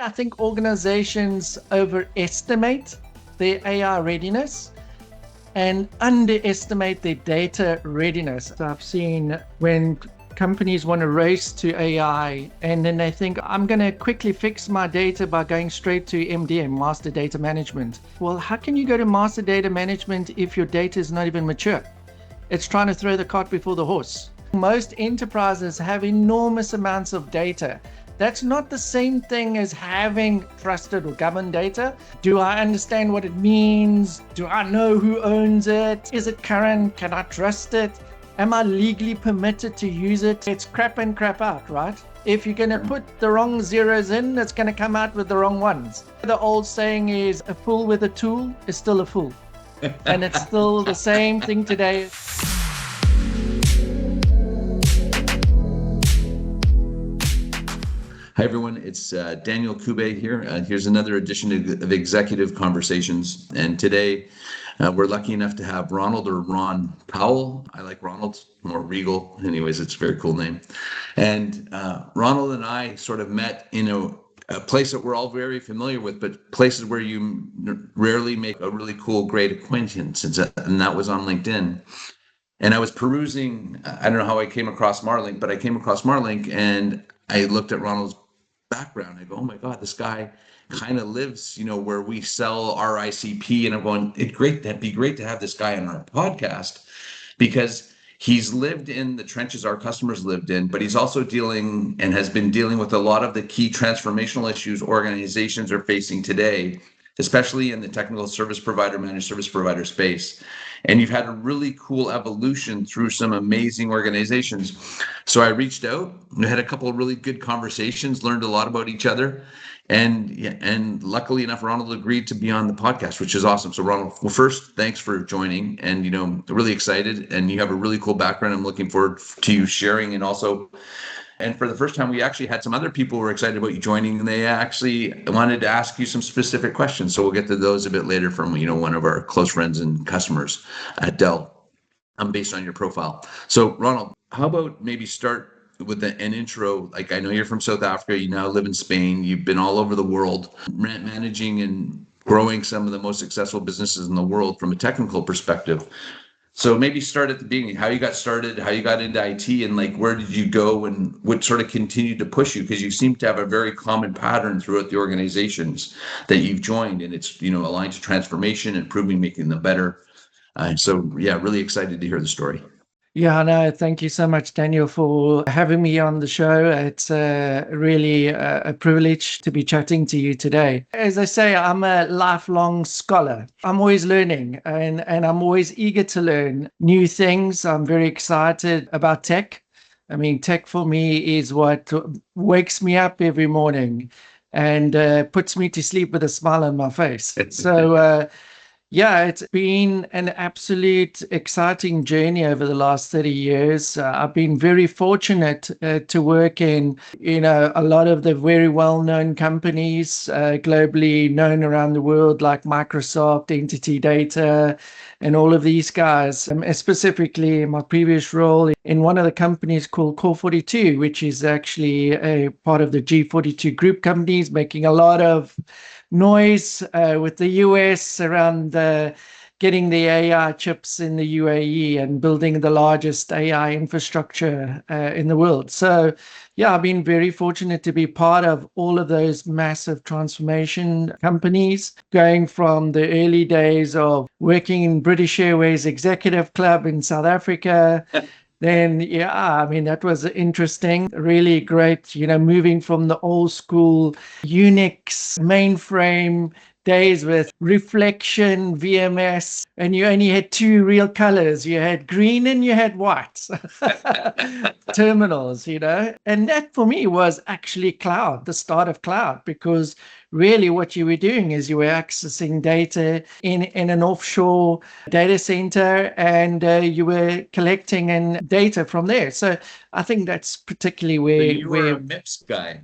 I think organizations overestimate their AI readiness and underestimate their data readiness. I've seen when companies want to race to AI and then they think, I'm going to quickly fix my data by going straight to MDM, Master Data Management. Well, how can you go to Master Data Management if your data is not even mature? It's trying to throw the cart before the horse. Most enterprises have enormous amounts of data. That's not the same thing as having trusted or governed data. Do I understand what it means? Do I know who owns it? Is it current? Can I trust it? Am I legally permitted to use it? It's crap in, crap out, right? If you're going to put the wrong zeros in, it's going to come out with the wrong ones. The old saying is, a fool with a tool is still a fool. And it's still the same thing today. Hi, everyone. It's Daniel Kube here. Here's another edition of Executive Conversations. And today, we're lucky enough to have Ronald or Ron Powell. I like Ronald, more regal. Anyways, it's a very cool name. And Ronald and I sort of met in a place that we're all very familiar with, but places where you rarely make a really cool, great acquaintance. And that was on LinkedIn. And I was perusing, I don't know how I came across Marlink, but I came across Marlink and I looked at Ronald's background. I go, oh my God, this guy kind of lives, where we sell our ICP. And I'm going, that'd be great to have this guy on our podcast because he's lived in the trenches our customers lived in, but he's also dealing and has been dealing with a lot of the key transformational issues organizations are facing today, especially in the technical service provider, managed service provider space. And you've had a really cool evolution through some amazing organizations. So I reached out and had a couple of really good conversations, learned a lot about each other. And luckily enough, Ronald agreed to be on the podcast, which is awesome. So Ronald, well, first, thanks for joining and, really excited. And you have a really cool background. I'm looking forward to you sharing and for the first time, we actually had some other people who were excited about you joining, and they actually wanted to ask you some specific questions. So we'll get to those a bit later from, one of our close friends and customers at Dell, based on your profile. So Ronald, how about maybe start with an intro? Like, I know you're from South Africa. You now live in Spain. You've been all over the world, managing and growing some of the most successful businesses in the world from a technical perspective. So maybe start at the beginning, how you got started, how you got into IT, and where did you go and what sort of continued to push you? Because you seem to have a very common pattern throughout the organizations that you've joined, and it's, aligned to transformation, improving, making them better. Really excited to hear the story. Yeah, no, thank you so much, Daniel, for having me on the show. It's really a privilege to be chatting to you today. As I say, I'm a lifelong scholar. I'm always learning and I'm always eager to learn new things. I'm very excited about tech. I mean, tech for me is what wakes me up every morning and puts me to sleep with a smile on my face. So, yeah, it's been an absolute exciting journey over the last 30 years. I've been very fortunate to work in, a lot of the very well-known companies globally known around the world, like Microsoft, NTT Data, and all of these guys. Specifically, in my previous role in one of the companies called Core 42, which is actually a part of the G42 group companies, making a lot of noise with the US around getting the AI chips in the UAE and building the largest AI infrastructure in the world. So, yeah, I've been very fortunate to be part of all of those massive transformation companies, going from the early days of working in British Airways Executive Club in South Africa. Then, that was interesting, really great, moving from the old school Unix mainframe days with reflection, VMS, and you only had two real colors. You had green and you had white terminals, and that for me was actually cloud, the start of cloud, because really what you were doing is you were accessing data in an offshore data center and you were collecting and data from there. So I think that's particularly where you were a MIPS guy.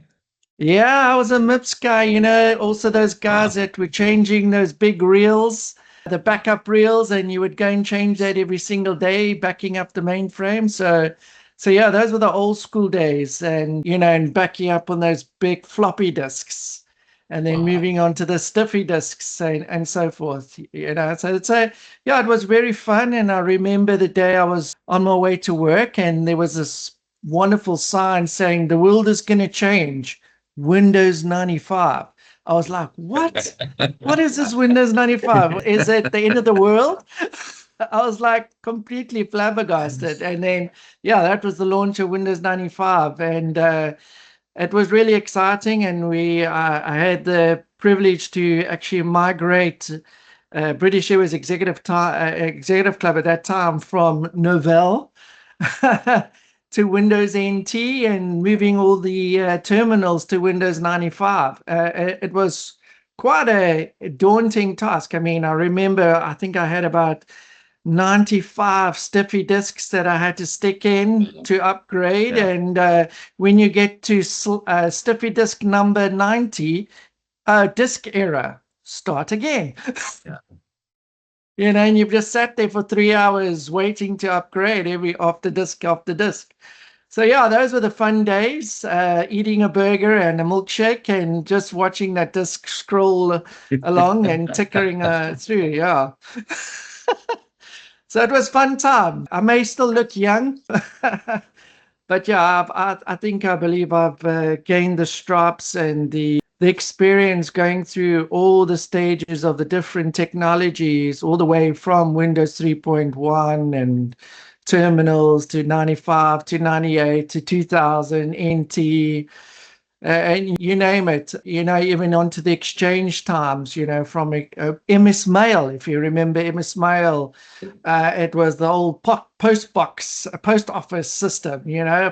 Yeah, I was a MIPS guy, also those guys that were changing those big reels, the backup reels, and you would go and change that every single day, backing up the mainframe. So yeah, those were the old school days and, and backing up on those big floppy disks. and then Wow. moving on to the stiffy disks and so forth. So yeah, it was very fun. And I remember the day I was on my way to work, and there was this wonderful sign saying the world is going to change, Windows 95. I was like, what? What is this Windows 95? Is it the end of the world? I was like completely flabbergasted. And then, yeah, that was the launch of Windows 95. And it was really exciting. And I had the privilege to actually migrate British Airways Executive Club at that time from Novell to Windows NT, and moving all the terminals to Windows 95. It was quite a daunting task. I mean, I remember, I think I had about 95 stiffy disks that I had to stick in to upgrade. Yeah. And when you get to stiffy disk number 90, disk error, start again. Yeah. And you've just sat there for 3 hours waiting to upgrade after disk after disk. So yeah, those were the fun days, eating a burger and a milkshake and just watching that disk scroll along and tickering through. Yeah. So it was fun time. I may still look young, but yeah, I believe I've gained the stripes and the experience going through all the stages of the different technologies, all the way from Windows 3.1 and terminals to 95 to 98 to 2000 NT. And you name it, even onto the exchange times, from MS Mail. If you remember MS Mail, it was the old post office system,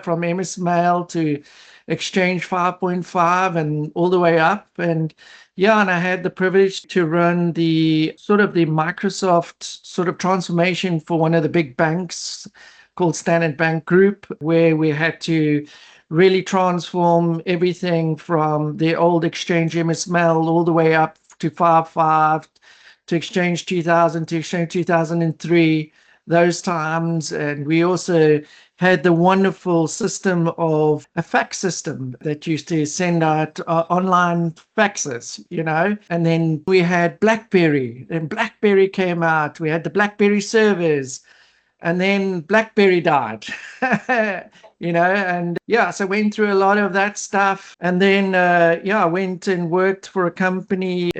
from MS Mail to Exchange 5.5 and all the way up. And yeah, and I had the privilege to run the Microsoft sort of transformation for one of the big banks called Standard Bank Group, where we had to really transform everything from the old Exchange MS Mail all the way up to 5.5 to Exchange 2000 to Exchange 2003, those times. And we also had the wonderful system of a fax system that used to send out online faxes, and then we had BlackBerry. Then BlackBerry came out. We had the BlackBerry servers. And then BlackBerry died, and yeah, so went through a lot of that stuff. And then, I went and worked for a company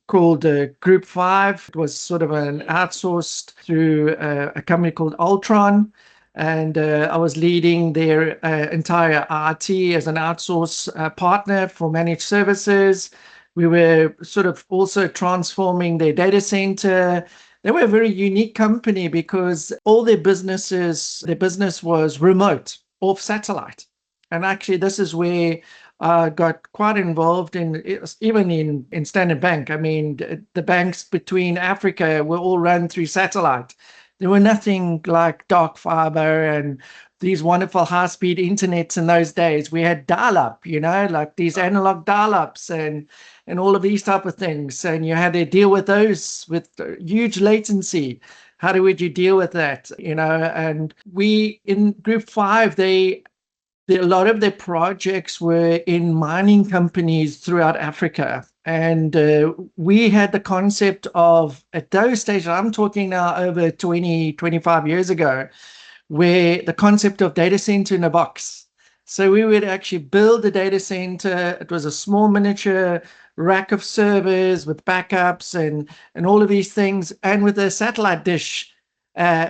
called Group 5. It was sort of an outsourced through a company called Ultron. And I was leading their entire IT as an outsource partner for managed services. We were sort of also transforming their data center. They were a very unique company because all their business was remote, off satellite. And actually, this is where I got quite involved even in Standard Bank. I mean, the banks between Africa were all run through satellite. There were nothing like dark fiber and these wonderful high-speed internets in those days. We had dial-up, like these analog dial-ups and all of these type of things. And you had to deal with those with huge latency. How would you deal with that? And we in Group 5, a lot of their projects were in mining companies throughout Africa. And we had the concept of, at those stages, I'm talking now over 20, 25 years ago, where the concept of data center in a box. So we would actually build the data center. It was a small miniature rack of servers with backups and all of these things, and with a satellite dish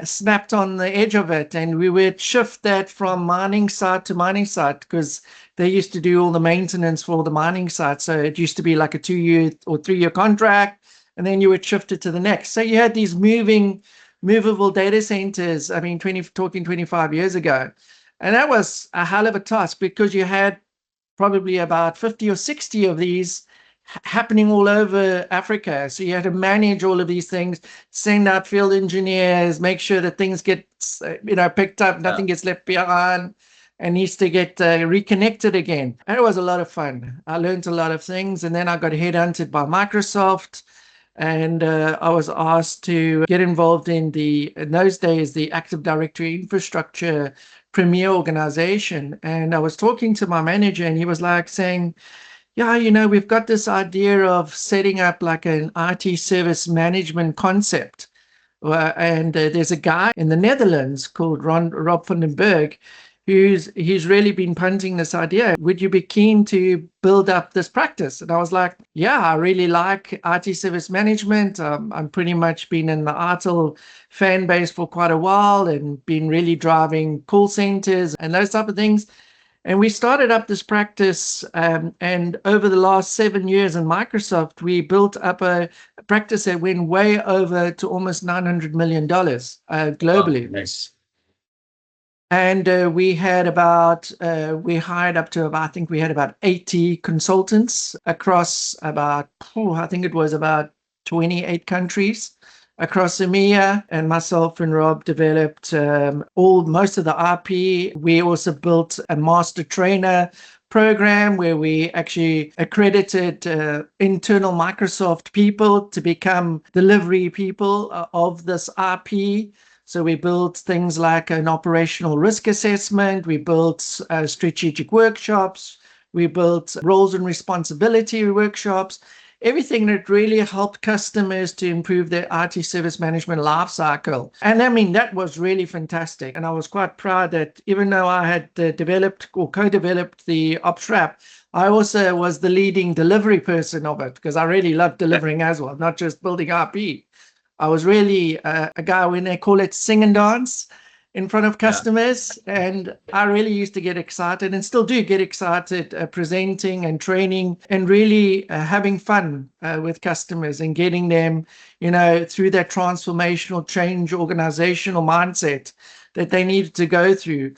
snapped on the edge of it. And we would shift that from mining site to mining site, because they used to do all the maintenance for the mining site. So it used to be like a 2-year or 3-year contract, and then you would shift it to the next. So you had these movable data centers, I mean, talking 25 years ago. And that was a hell of a task, because you had probably about 50 or 60 of these happening all over Africa. So you had to manage all of these things, send out field engineers, make sure that things get picked up, nothing gets left behind and needs to get reconnected again. And it was a lot of fun. I learned a lot of things. And then I got headhunted by Microsoft. And I was asked to get involved in those days, the Active Directory Infrastructure Premier organization. And I was talking to my manager, and he was like saying, Yeah, we've got this idea of setting up like an IT service management concept. And there's a guy in the Netherlands called Rob van den Berg, he's really been punting this idea. Would you be keen to build up this practice? And I was like, yeah, I really like IT service management. I'm pretty much been in the ITIL fan base for quite a while and been really driving call centers and those type of things. And we started up this practice, and over the last 7 years in Microsoft, we built up a practice that went way over to almost $900 million globally. Oh, nice. And we hired up to about, I think we had about 80 consultants across about, I think it was about 28 countries across EMEA, and myself and Rob developed most of the IP. We also built a master trainer program where we actually accredited internal Microsoft people to become delivery people of this IP. So we built things like an operational risk assessment. We built strategic workshops. We built roles and responsibility workshops. Everything that really helped customers to improve their IT service management lifecycle. And I mean, that was really fantastic. And I was quite proud that even though I had developed or co-developed the OpsWrap, I also was the leading delivery person of it, because I really love delivering as well, not just building IP. I was really a guy, when they call it sing and dance in front of customers. Yeah. And I really used to get excited, and still do get excited, presenting and training and really having fun with customers and getting them, through that transformational change organizational mindset that they needed to go through.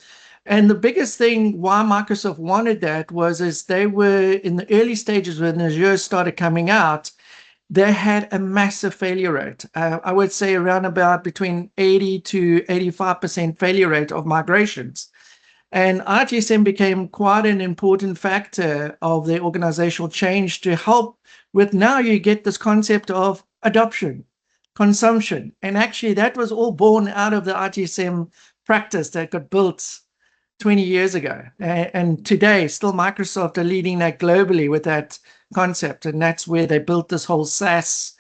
And the biggest thing why Microsoft wanted that is they were in the early stages when Azure started coming out. They had a massive failure rate. I would say around about between 80 to 85% failure rate of migrations. And ITSM became quite an important factor of the organizational change to help with, now you get this concept of adoption, consumption. And actually that was all born out of the ITSM practice that got built 20 years ago. And today, still Microsoft are leading that globally with that concept. And that's where they built this whole SaaS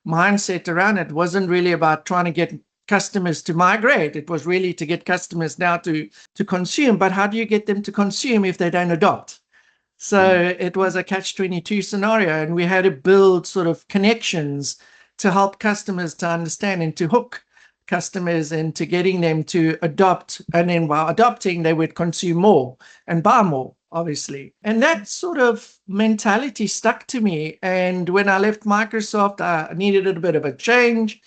mindset around it. It wasn't really about trying to get customers to migrate. It was really to get customers now to consume. But how do you get them to consume if they don't adopt? So it was a catch-22 scenario. And we had to build sort of connections to help customers to understand and to hook customers into getting them to adopt, and then while adopting they would consume more and buy more, obviously. And that sort of mentality stuck to me. And when I left Microsoft, I needed a bit of a change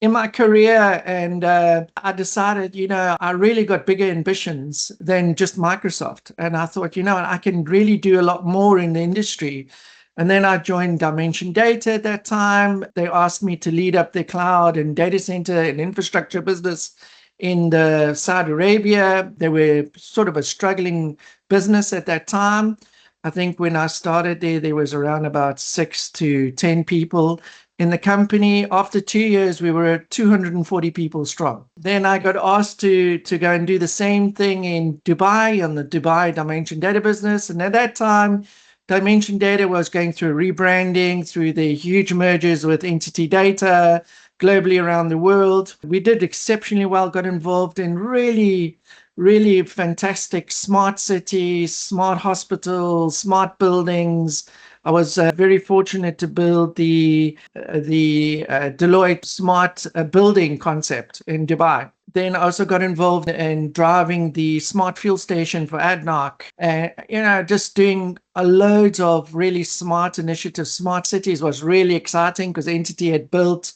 in my career, and I decided, I really got bigger ambitions than just Microsoft. And I thought, I can really do a lot more in the industry. And then I joined Dimension Data at that time. They asked me to lead up their cloud and data center and infrastructure business in Saudi Arabia. They were sort of a struggling business at that time. I think when I started there was around about 6 to 10 people in the company. After 2 years, we were 240 people strong. Then I got asked to go and do the same thing in Dubai, on the Dubai Dimension Data business. And at that time, Dimension Data was going through rebranding, through the huge mergers with NTT Data globally around the world. We did exceptionally well, got involved in really, really fantastic smart cities, smart hospitals, smart buildings. I was very fortunate to build the Deloitte smart building concept in Dubai. Then I also got involved in driving the smart fuel station for ADNOC, and just doing loads of really smart initiatives. Smart cities was really exciting because NTT had built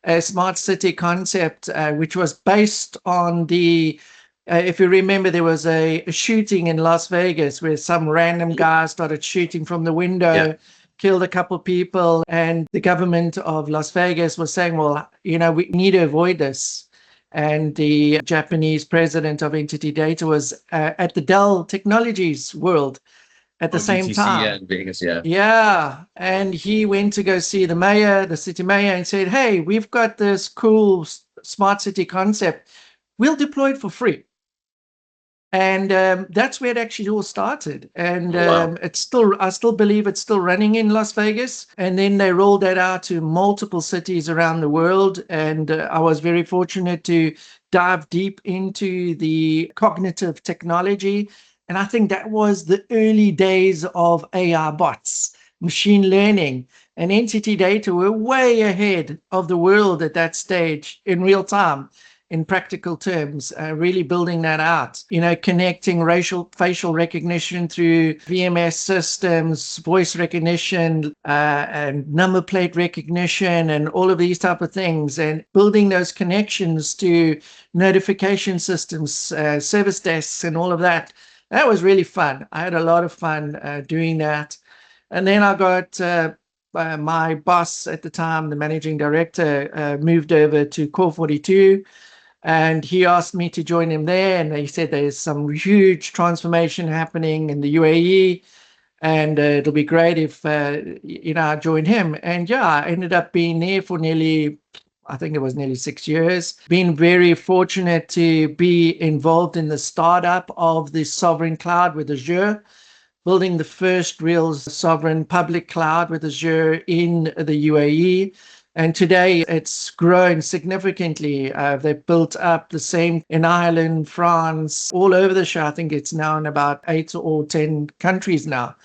a smart city concept, which was based on if you remember, there was a shooting in Las Vegas where some random guy started shooting from the window, killed a couple people, and the government of Las Vegas was saying, well, we need to avoid this. And the Japanese president of NTT Data was at the Dell Technologies World at the same time. Yeah, in Vegas, yeah. Yeah. And he went to go see the mayor, the city mayor, and said, hey, we've got this cool smart city concept. We'll deploy it for free. And that's where it actually all started. And Oh, wow. I still believe it's still running in Las Vegas. And then they rolled that out to multiple cities around the world. And I was very fortunate to dive deep into the cognitive technology. And I think that was the early days of AI bots, machine learning. And NTT Data were way ahead of the world at that stage in real time, in practical terms, really building that out, connecting facial recognition through VMS systems, voice recognition, and number plate recognition, and all of these type of things, and building those connections to notification systems, service desks, and all of that. That was really fun. I had a lot of fun doing that. And then I got my boss at the time, the managing director, moved over to Core 42. And he asked me to join him there. And he said there's some huge transformation happening in the UAE. And it'll be great if, I join him. And yeah, I ended up being there for I think it was nearly 6 years. Been very fortunate to be involved in the startup of the sovereign cloud with Azure, building the first real sovereign public cloud with Azure in the UAE. And today it's grown significantly. They've built up the same in Ireland, France, all over the show. I think it's now in about 8 or 10 countries now.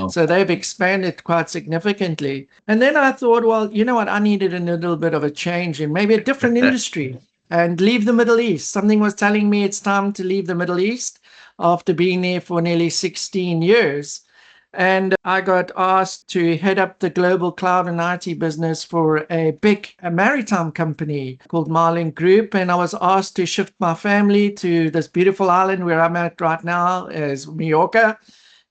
So they've expanded quite significantly. And then I thought, well, you know what? I needed a little bit of a change in maybe a different industry and leave the Middle East. Something was telling me it's time to leave the Middle East after being there for nearly 16 years. And I got asked to head up the global cloud and IT business for a big maritime company called Marlink Group. And I was asked to shift my family to this beautiful island where I'm at right now, is Mallorca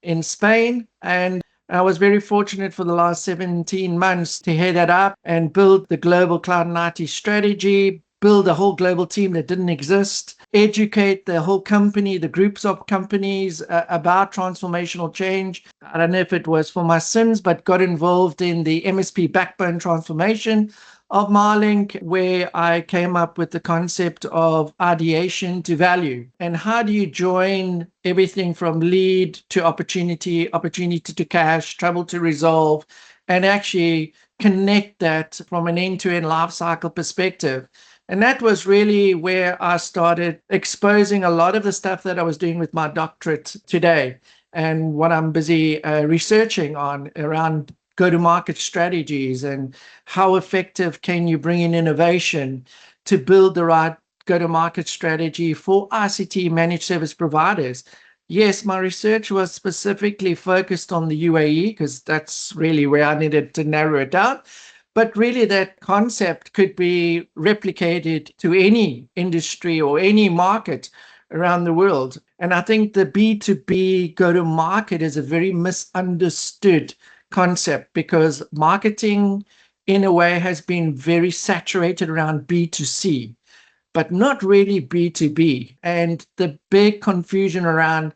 in Spain. And I was very fortunate for the last 17 months to head that up and build the global cloud and IT strategy, build a whole global team that didn't exist, educate the whole company, the groups of companies about transformational change. I don't know if it was for my sins, but got involved in the MSP backbone transformation of Marlink, where I came up with the concept of ideation to value. And how do you join everything from lead to opportunity, opportunity to cash, trouble to resolve, and actually connect that from an end-to-end lifecycle perspective. And that was really where I started exposing a lot of the stuff that I was doing with my doctorate today and what I'm busy researching on around go-to-market strategies and how effective can you bring in innovation to build the right go-to-market strategy for ICT managed service providers. Yes, my research was specifically focused on the UAE because that's really where I needed to narrow it down. But really, that concept could be replicated to any industry or any market around the world. And I think the B2B go-to-market is a very misunderstood concept because marketing, in a way, has been very saturated around B2C, but not really B2B. And the big confusion around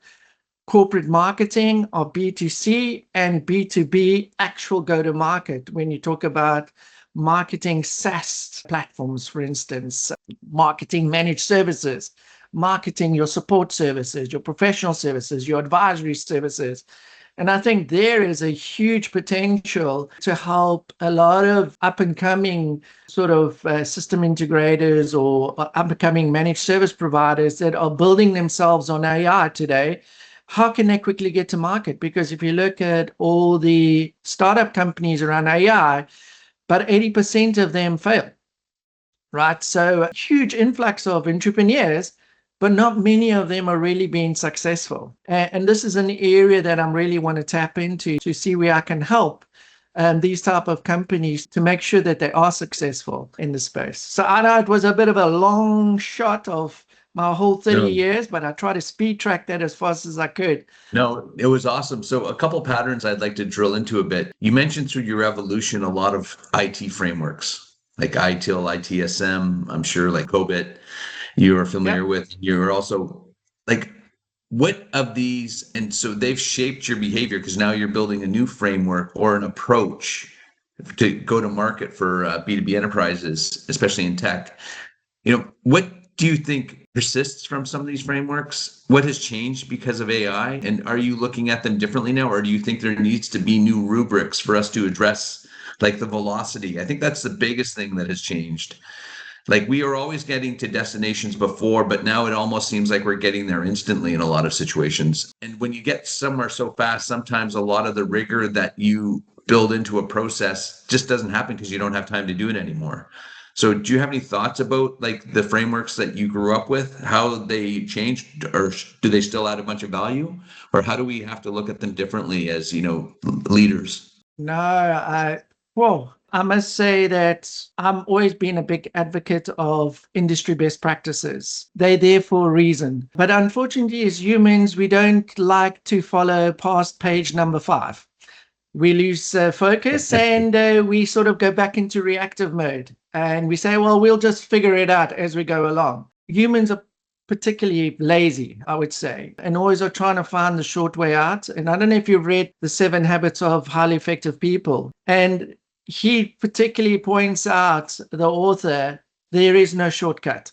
corporate marketing or B2C and B2B actual go-to-market when you talk about marketing SaaS platforms, for instance, marketing managed services, marketing your support services, your professional services, your advisory services. And I think there is a huge potential to help a lot of up-and-coming sort of system integrators or up-and-coming managed service providers that are building themselves on AI today. How can they quickly get to market? Because if you look at all the startup companies around AI, but 80% of them fail, right? So a huge influx of entrepreneurs, but not many of them are really being successful. And this is an area that I really want to tap into to see where I can help these type of companies to make sure that they are successful in the space. So I know it was a bit of a long shot of my whole 30 years, but I try to speed track that as fast as I could. No, it was awesome. So a couple patterns I'd like to drill into a bit. You mentioned through your evolution a lot of IT frameworks like ITIL, ITSM, I'm sure like COBIT you are familiar with. You're also like, what of these, and so they've shaped your behavior because now you're building a new framework or an approach to go to market for B2B enterprises, especially in tech. What do you think persists from some of these frameworks? What has changed because of AI? And are you looking at them differently now? Or do you think there needs to be new rubrics for us to address, like the velocity? I think that's the biggest thing that has changed. Like we are always getting to destinations before, but now it almost seems like we're getting there instantly in a lot of situations. And when you get somewhere so fast, sometimes a lot of the rigor that you build into a process just doesn't happen because you don't have time to do it anymore. So do you have any thoughts about like the frameworks that you grew up with, how they changed, or do they still add a bunch of value? Or how do we have to look at them differently as, leaders? No, well, I must say that I'm always been a big advocate of industry best practices. They're there for a reason. But unfortunately, as humans, we don't like to follow past page number 5. We lose focus and we sort of go back into reactive mode. And we say, well, we'll just figure it out as we go along. Humans are particularly lazy, I would say, and always are trying to find the short way out. And I don't know if you've read The 7 Habits of Highly Effective People. And he particularly points out, the author, there is no shortcut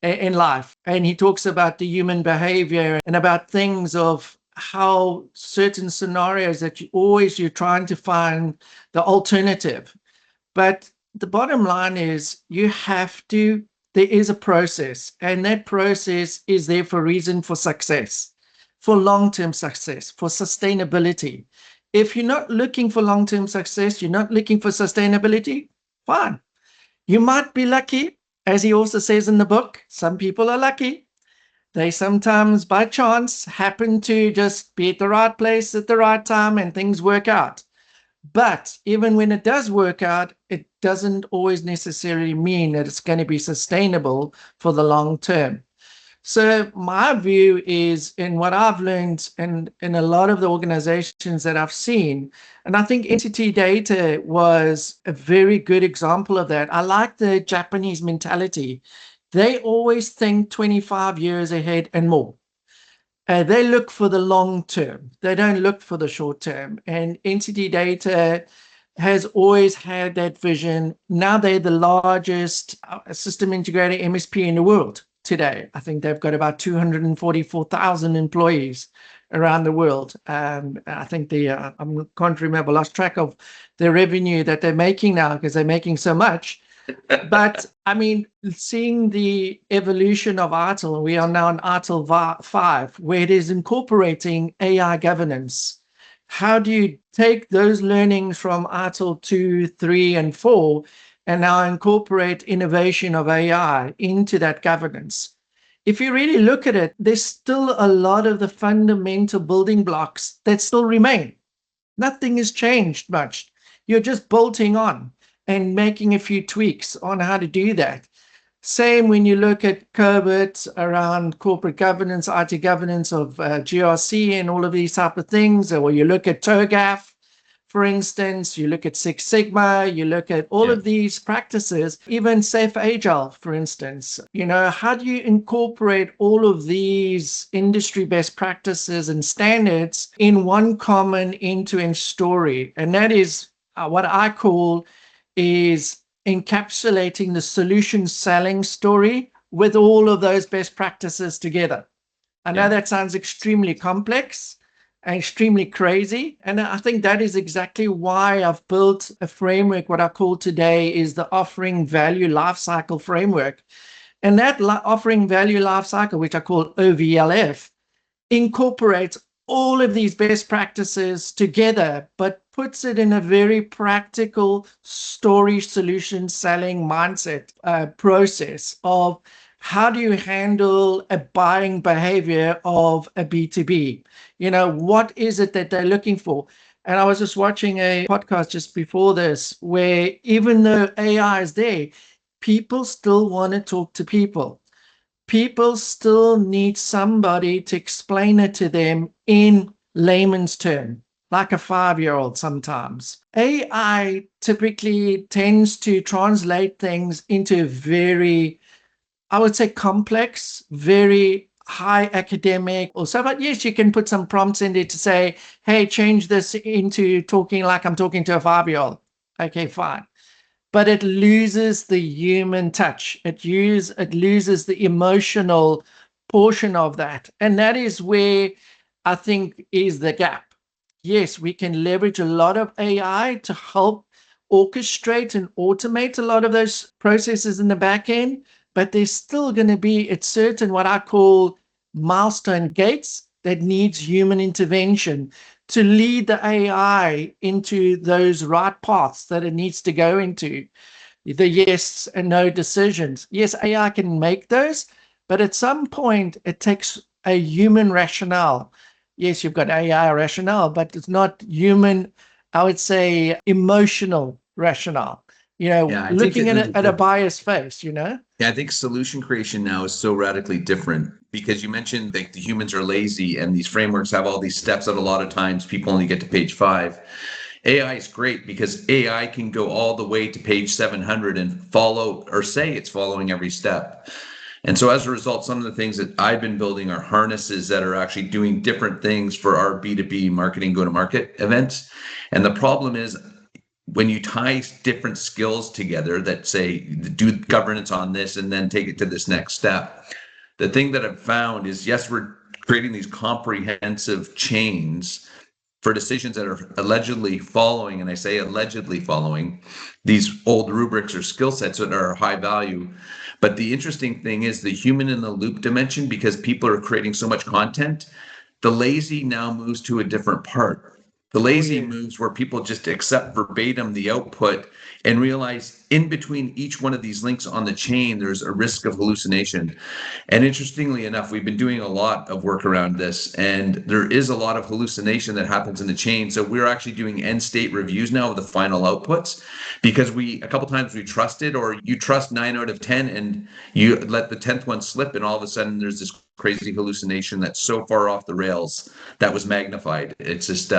in life. And he talks about the human behavior and about things of how certain scenarios that you're trying to find the alternative. But the bottom line is there is a process, and that process is there for a reason, for success, for long-term success, for sustainability. If you're not looking for long-term success, you're not looking for sustainability, fine. You might be lucky, as he also says in the book. Some people are lucky. They sometimes, by chance, happen to just be at the right place at the right time and things work out. But even when it does work out, it doesn't always necessarily mean that it's going to be sustainable for the long term. So my view is, in what I've learned and in a lot of the organizations that I've seen, and I think NTT Data was a very good example of that. I like the Japanese mentality. They always think 25 years ahead and more. They look for the long term. They don't look for the short term. And NTT Data has always had that vision. Now they're the largest system integrator MSP in the world today. I think they've got about 244,000 employees around the world. I think I can't remember, lost track of the revenue that they're making now because they're making so much. But I mean, seeing the evolution of ITIL, we are now in ITIL 5, where it is incorporating AI governance. How do you take those learnings from ITIL 2, 3, and 4 and now incorporate innovation of AI into that governance? If you really look at it, there's still a lot of the fundamental building blocks that still remain. Nothing has changed much. You're just bolting on and making a few tweaks on how to do that. Same when you look at COBIT around corporate governance, IT governance of GRC and all of these type of things, or you look at TOGAF, for instance, you look at Six Sigma, you look at all of these practices, even Safe Agile, for instance. How do you incorporate all of these industry best practices and standards in one common end-to-end story? And that is what I call is encapsulating the solution selling story with all of those best practices together. I know that sounds extremely complex and extremely crazy. And I think that is exactly why I've built a framework. What I call today is the Offering Value Lifecycle framework. And that Offering Value Lifecycle, which I call OVLF, incorporates all of these best practices together, but puts it in a very practical story solution selling mindset process of how do you handle a buying behavior of a B2B? What is it that they're looking for? And I was just watching a podcast just before this, where even though AI is there, people still want to talk to people. People still need somebody to explain it to them in layman's term, like a 5-year-old sometimes. AI typically tends to translate things into very, I would say, complex, very high academic or so. But yes, you can put some prompts in there to say, hey, change this into talking like I'm talking to a 5-year-old. Okay, fine. but it loses the human touch. It loses the emotional portion of that. And that is where I think is the gap. Yes, we can leverage a lot of AI to help orchestrate and automate a lot of those processes in the back end, but there's still going to be at certain what I call milestone gates that needs human intervention to lead the AI into those right paths that it needs to go into, the yes and no decisions. Yes, AI can make those, but at some point it takes a human rationale. Yes, you've got AI rationale, but it's not human, I would say, emotional rationale. Yeah, I think Looking at a biased face, yeah, I think solution creation now is so radically different because you mentioned like the humans are lazy and these frameworks have all these steps that a lot of times people only get to page 5. AI is great because AI can go all the way to page 700 and follow or say it's following every step. And so as a result, some of the things that I've been building are harnesses that are actually doing different things for our B2B marketing go-to-market events. And the problem is when you tie different skills together that say do governance on this and then take it to this next step, the thing that I've found is, yes, we're creating these comprehensive chains for decisions that are allegedly following, and I say allegedly following, these old rubrics or skill sets that are high value. But the interesting thing is the human in the loop dimension, because people are creating so much content, the lazy now moves to a different part. The lazy moves where people just accept verbatim the output and realize in between each one of these links on the chain, there's a risk of hallucination. And interestingly enough, we've been doing a lot of work around this, and there is a lot of hallucination that happens in the chain. So we're actually doing end state reviews now of the final outputs because a couple times we trusted, or you trust 9 out of 10 and you let the 10th one slip, and all of a sudden there's this crazy hallucination that's so far off the rails that was magnified. It's just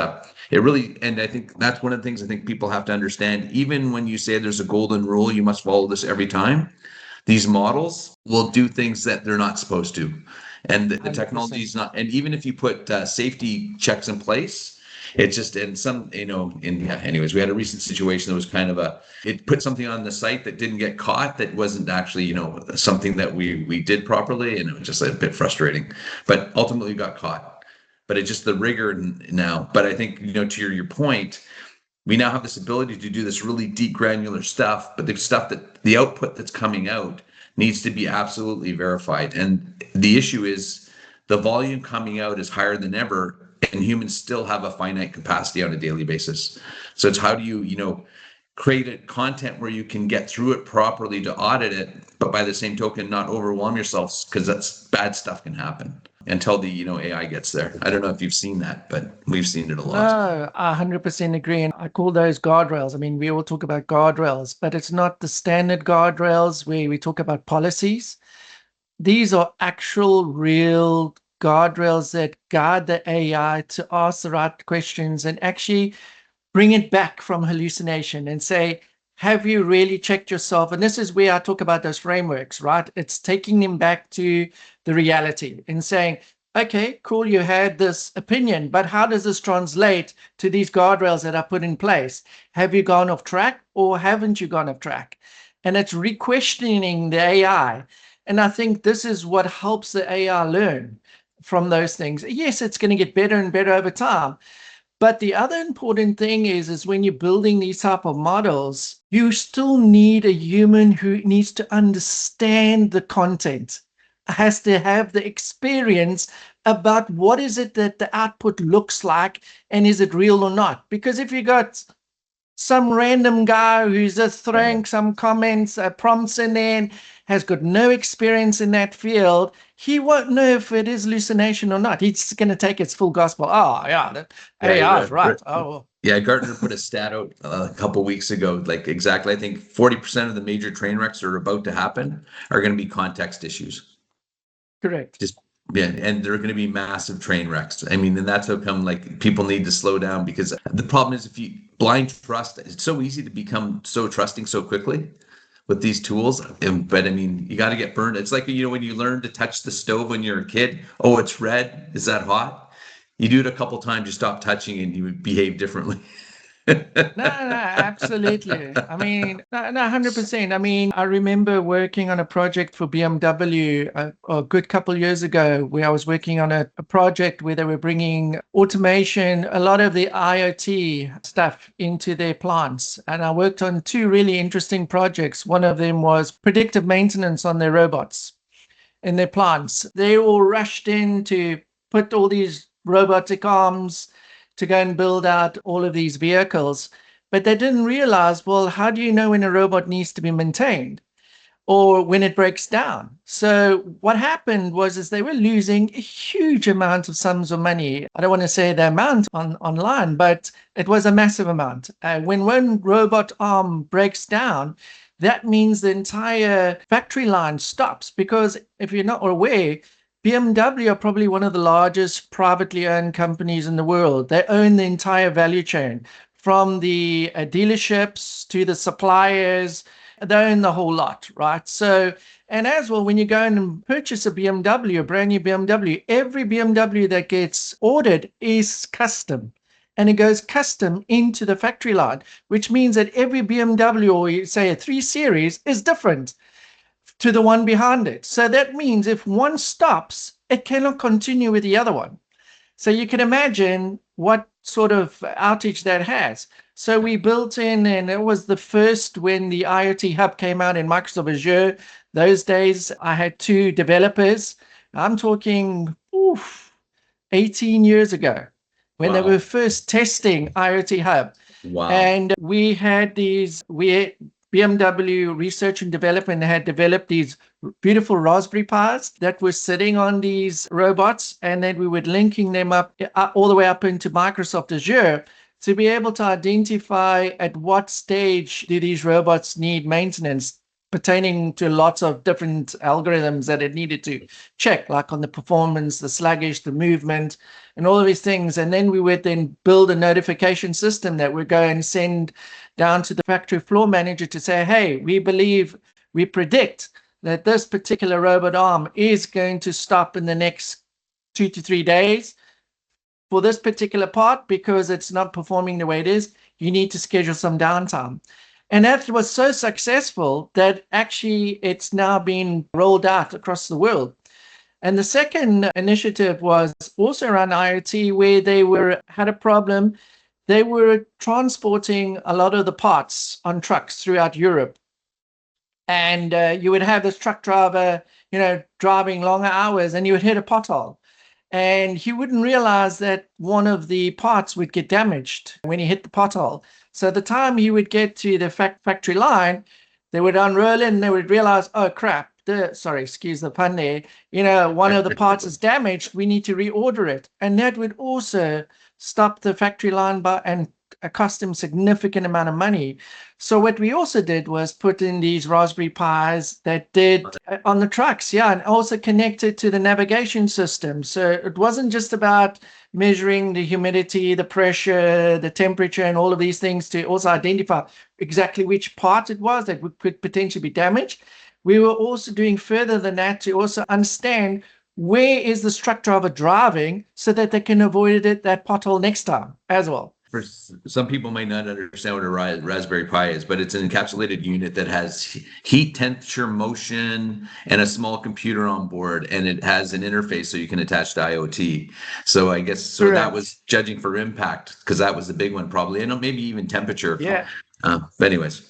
it really, and I think that's one of the things I think people have to understand. Even when you say there's a golden rule, you must follow this every time, these models will do things that they're not supposed to. And the technology is not, and even if you put safety checks in place, it's just in some, anyways, we had a recent situation that was kind of it put something on the site that didn't get caught, that wasn't actually, something that we did properly. And it was just a bit frustrating, but ultimately got caught. But it's just the rigor now. But I think, to your point, we now have this ability to do this really deep granular stuff, but the stuff that the output that's coming out needs to be absolutely verified. And the issue is the volume coming out is higher than ever, and humans still have a finite capacity on a daily basis. So it's how do you, create a content where you can get through it properly to audit it, but by the same token, not overwhelm yourselves, because that's bad stuff can happen until the AI gets there. I don't know if you've seen that, but we've seen it a lot. No, I 100% agree. And I call those guardrails. I mean, we all talk about guardrails, but it's not the standard guardrails where we talk about policies. These are actual real guardrails that guide the AI to ask the right questions and actually bring it back from hallucination and say, have you really checked yourself? And this is where I talk about those frameworks, right? It's taking them back to the reality and saying, okay, cool, you had this opinion, but how does this translate to these guardrails that are put in place? Have you gone off track or haven't you gone off track? And it's re-questioning the AI. And I think this is what helps the AI learn from those things. Yes, it's going to get better and better over time. But the other important thing is when you're building these type of models, you still need a human who needs to understand the content, has to have the experience about what is it that the output looks like and is it real or not. Because if you got some random guy who's just throwing some comments, prompts in there, and has got no experience in that field, he won't know if it is hallucination or not. He's going to take its full gospel. Oh, yeah, that AI is right. Oh, yeah, Gartner put a stat out a couple of weeks ago, like exactly, I think 40% of the major train wrecks that are about to happen are going to be context issues. Correct. And they're going to be massive train wrecks. I mean, and that's how come like people need to slow down, because the problem is if you blind trust, it's so easy to become so trusting so quickly with these tools. But I mean, you got to get burned. It's like, when you learn to touch the stove when you're a kid, oh, it's red. Is that hot? You do it a couple times, you stop touching and you behave differently. No, absolutely. I mean, no, 100%. I mean, I remember working on a project for BMW a good couple of years ago, where I was working on a project where they were bringing automation, a lot of the IoT stuff into their plants. And I worked on two really interesting projects. One of them was predictive maintenance on their robots in their plants. They all rushed in to put all these robotic arms to go and build out all of these vehicles. But they didn't realize, well, how do you know when a robot needs to be maintained or when it breaks down? So what happened was is they were losing a huge amount of sums of money. I don't want to say the amount online, but it was a massive amount. When one robot arm breaks down, that means the entire factory line stops, because if you're not aware, BMW are probably one of the largest privately owned companies in the world. They own the entire value chain, from the dealerships to the suppliers. They own the whole lot, right? So, and as well, when you go and purchase a BMW, a brand new BMW, every BMW that gets ordered is custom. And it goes custom into the factory line, which means that every BMW, or say a 3 Series, is different to the one behind it. So that means if one stops, it cannot continue with the other one. So you can imagine what sort of outage that has. So we built in, and it was the first when the IoT Hub came out in Microsoft Azure. Those days, I had 2 developers. I'm talking 18 years ago, when they were first testing IoT Hub. Wow. And we had BMW Research and Development had developed these beautiful Raspberry Pis that were sitting on these robots, and then we were linking them up all the way up into Microsoft Azure to be able to identify at what stage do these robots need maintenance, pertaining to lots of different algorithms that it needed to check, like on the performance, the sluggish, the movement, and all of these things. And then we would then build a notification system that would go and send down to the factory floor manager to say, hey, we predict that this particular robot arm is going to stop in the next 2 to 3 days for this particular part, because it's not performing the way it is. You need to schedule some downtime. And that was so successful that actually it's now been rolled out across the world. And the second initiative was also around IoT, where they had a problem. They were transporting a lot of the parts on trucks throughout Europe. And you would have this truck driver, driving longer hours, and you would hit a pothole. And he wouldn't realize that one of the parts would get damaged when he hit the pothole. So the time he would get to the factory line, they would unroll it and they would realize, oh crap, sorry, excuse the pun there, one of the parts is damaged, we need to reorder it. And that would also stop the factory line and cost him significant amount of money. So what we also did was put in these Raspberry Pis that did on the trucks, and also connected to the navigation system. So it wasn't just about measuring the humidity, the pressure, the temperature, and all of these things to also identify exactly which part it was that could potentially be damaged. We were also doing further than that to also understand where is the truck driver driving so that they can avoid that pothole next time as well. For some people might not understand what a Raspberry Pi is, but it's an encapsulated unit that has heat, temperature, motion, and a small computer on board, and it has an interface so you can attach to IoT. So I guess Correct. That was judging for impact, because that was the big one probably, and maybe even temperature. Yeah. But anyways.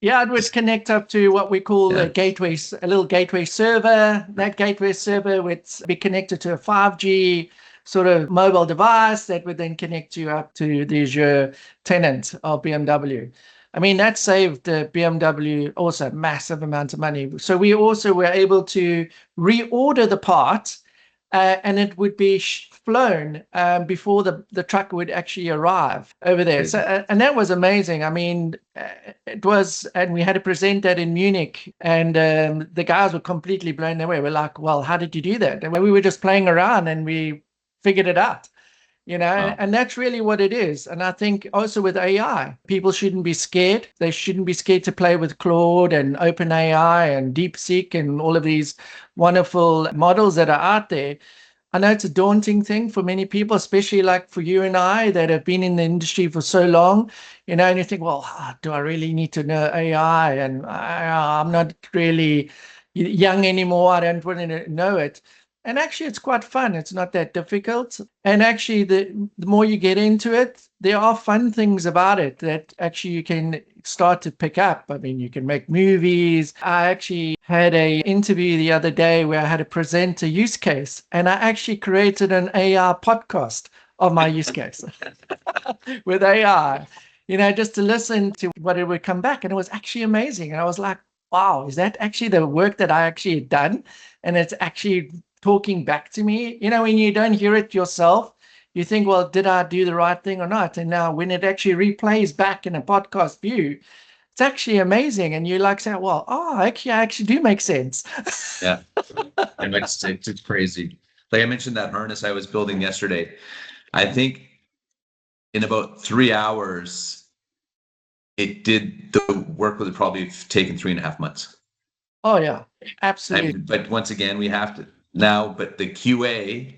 Yeah, it would connect up to what we call a little gateway server. That gateway server would be connected to a 5G sort of mobile device that would then connect you up to the Azure tenant of BMW. I mean, that saved BMW also a massive amount of money. So we also were able to reorder the part, and it would be flown before the truck would actually arrive over there. So, and that was amazing. I mean, it was, and we had to present that in Munich, and the guys were completely blown away. We're like, well, how did you do that? And we were just playing around and we figured it out, wow. And that's really what it is. And I think also with AI, people shouldn't be scared. They shouldn't be scared to play with Claude and OpenAI and DeepSeek and all of these wonderful models that are out there. I know it's a daunting thing for many people, especially like for you and I that have been in the industry for so long, and you think, well, do I really need to know AI? And I'm not really young anymore. I don't want to know it. And actually, it's quite fun. It's not that difficult. And actually, the more you get into it, there are fun things about it that actually you can start to pick up. I mean, you can make movies. I actually had a interview the other day where I had to present a use case, and I actually created an AI podcast of my use case with AI, just to listen to what it would come back. And it was actually amazing. And I was like, wow, is that actually the work that I actually had done? And it's actually talking back to me. When you don't hear it yourself, you think, well, did I do the right thing or not? And now when it actually replays back in a podcast view, it's actually amazing. And you like say, well, I actually do make sense. Yeah, it's crazy. Like I mentioned that harness I was building yesterday. I think in about 3 hours, it did the work would have probably taken 3.5 months. Oh, yeah, absolutely. But once again, we have to now, but the QA,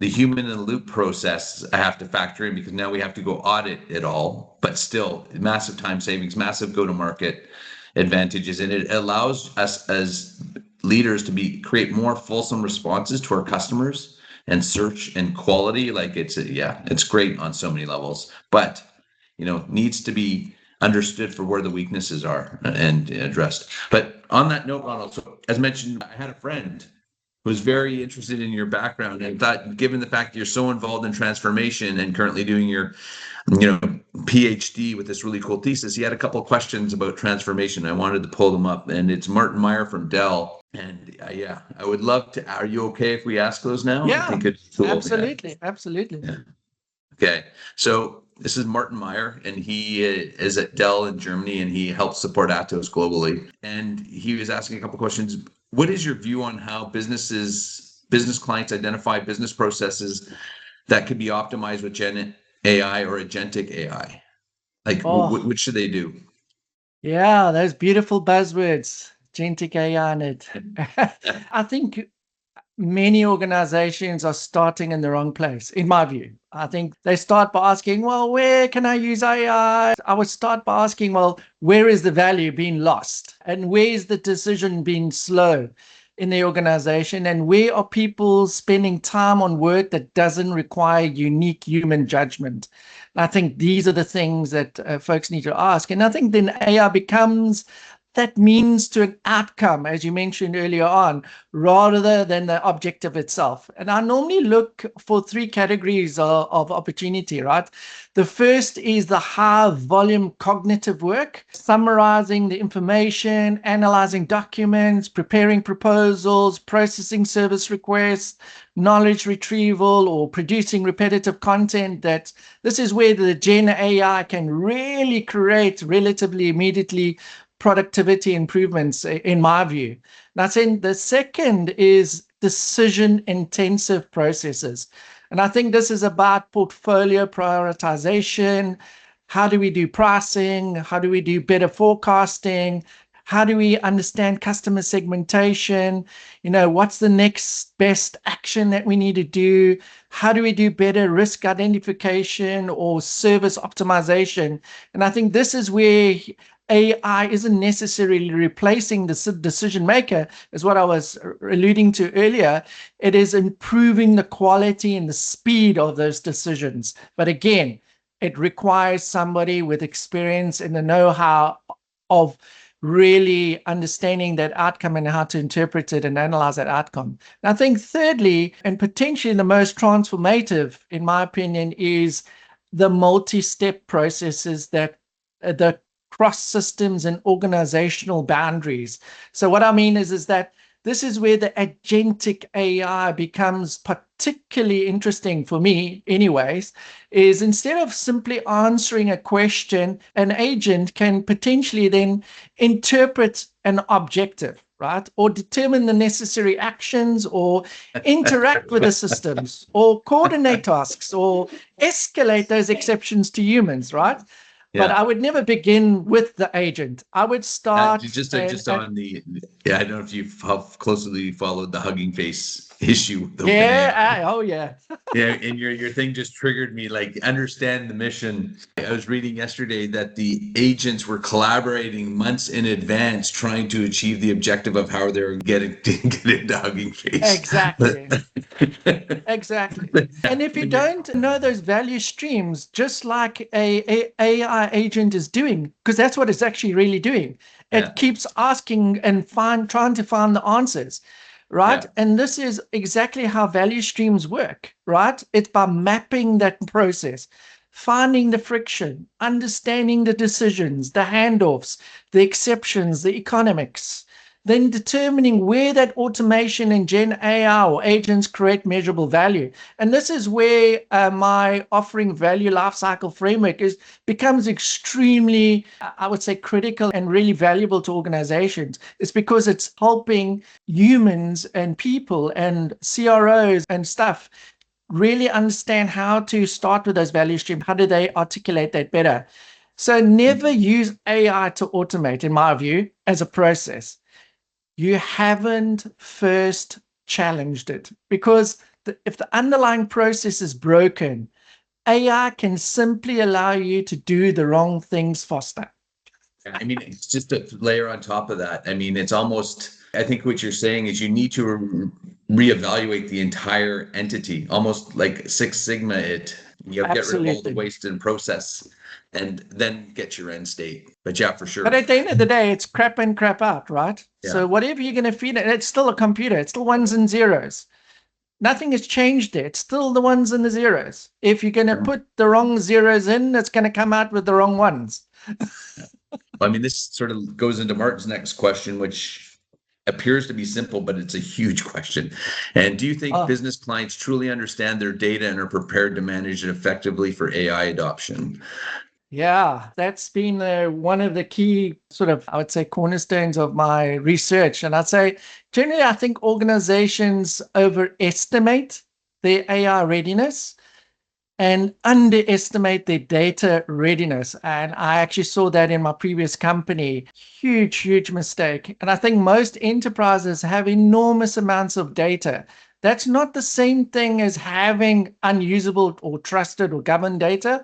the human in the loop process, I have to factor in because now we have to go audit it all, but still massive time savings, massive go-to-market advantages. And it allows us as leaders to create more fulsome responses to our customers and search and quality. Like it's great on so many levels, but needs to be understood for where the weaknesses are and addressed. But on that note, Ronald, so as mentioned, I had a friend who was very interested in your background and thought, given the fact that you're so involved in transformation and currently doing your PhD with this really cool thesis, he had a couple of questions about transformation. I wanted to pull them up, and it's Martin Meyer from Dell. And I would love to. Are you okay if we ask those now? Yeah, I think it's cool. absolutely. Yeah. Okay, so this is Martin Meyer, and he is at Dell in Germany, and he helps support Atos globally. And he was asking a couple of questions. What is your view on how business clients identify business processes that could be optimized with Gen AI or agentic AI? Like, what should they do? Yeah, those beautiful buzzwords, agentic AI in it. I think many organizations are starting in the wrong place, in my view. I think they start by asking, well, where can I use AI? I would start by asking, well, where is the value being lost? And where is the decision being slow in the organization? And where are people spending time on work that doesn't require unique human judgment? And I think these are the things that folks need to ask. And I think then AI becomes that means to an outcome, as you mentioned earlier on, rather than the objective itself. And I normally look for 3 categories of opportunity, right? The first is the high volume cognitive work, summarizing the information, analyzing documents, preparing proposals, processing service requests, knowledge retrieval, or producing repetitive content. That this is where the Gen AI can really create relatively immediately productivity improvements, in my view. Now, saying the second is decision intensive processes. And I think this is about portfolio prioritization. How do we do pricing? How do we do better forecasting? How do we understand customer segmentation? What's the next best action that we need to do? How do we do better risk identification or service optimization? And I think this is where AI isn't necessarily replacing the decision maker, is what I was alluding to earlier. It is improving the quality and the speed of those decisions. But again, it requires somebody with experience and the know-how of really understanding that outcome and how to interpret it and analyze that outcome. And I think thirdly, and potentially the most transformative, in my opinion, is the multi-step processes that the cross systems and organizational boundaries. So what I mean is that this is where the agentic AI becomes particularly interesting for me anyways, is instead of simply answering a question, an agent can potentially then interpret an objective, right? Or determine the necessary actions, or interact with the systems, or coordinate tasks, or escalate those exceptions to humans, right? Yeah. But I would never begin with the agent. I would start just on the I don't know if you've how closely followed the Hugging Face issue with OpenAI. Yeah. Yeah, and your thing just triggered me. Like, understand the mission. I was reading yesterday that the agents were collaborating months in advance, trying to achieve the objective of how they're getting into Hugging Face. Exactly. Exactly. And if you don't know those value streams, just like a AI agent is doing, because that's what it's actually really doing, it keeps asking and trying to find the answers. Right. Yeah. And this is exactly how value streams work, right? It's by mapping that process, finding the friction, understanding the decisions, the handoffs, the exceptions, the economics, then determining where that automation and Gen AI or agents create measurable value. And this is where my offering value lifecycle framework becomes extremely, I would say, critical and really valuable to organizations. It's because it's helping humans and people and CROs and stuff really understand how to start with those value streams. How do they articulate that better? So never use AI to automate, in my view, as a process. You haven't first challenged it, because if the underlying process is broken, AI can simply allow you to do the wrong things faster. I mean, it's just a layer on top of that. I mean, it's almost, I think what you're saying is you need to reevaluate the entire entity, almost like Six Sigma it. You have to get rid of all the waste and process, and then get your end state. But yeah, for sure. But at the end of the day, it's crap in, crap out, right? Yeah. So whatever you're going to feed it, it's still a computer. It's still ones and zeros. Nothing has changed there. It's still the ones and the zeros. If you're going to put the wrong zeros in, it's going to come out with the wrong ones. I mean, this sort of goes into Martin's next question, which appears to be simple, but it's a huge question. And do you think business clients truly understand their data and are prepared to manage it effectively for AI adoption? Yeah, that's been one of the key sort of, I would say, cornerstones of my research. And I'd say, generally, I think organizations overestimate their AI readiness and underestimate their data readiness. And I actually saw that in my previous company. Huge mistake. And I think most enterprises have enormous amounts of data. That's not the same thing as having unusable or trusted or governed data.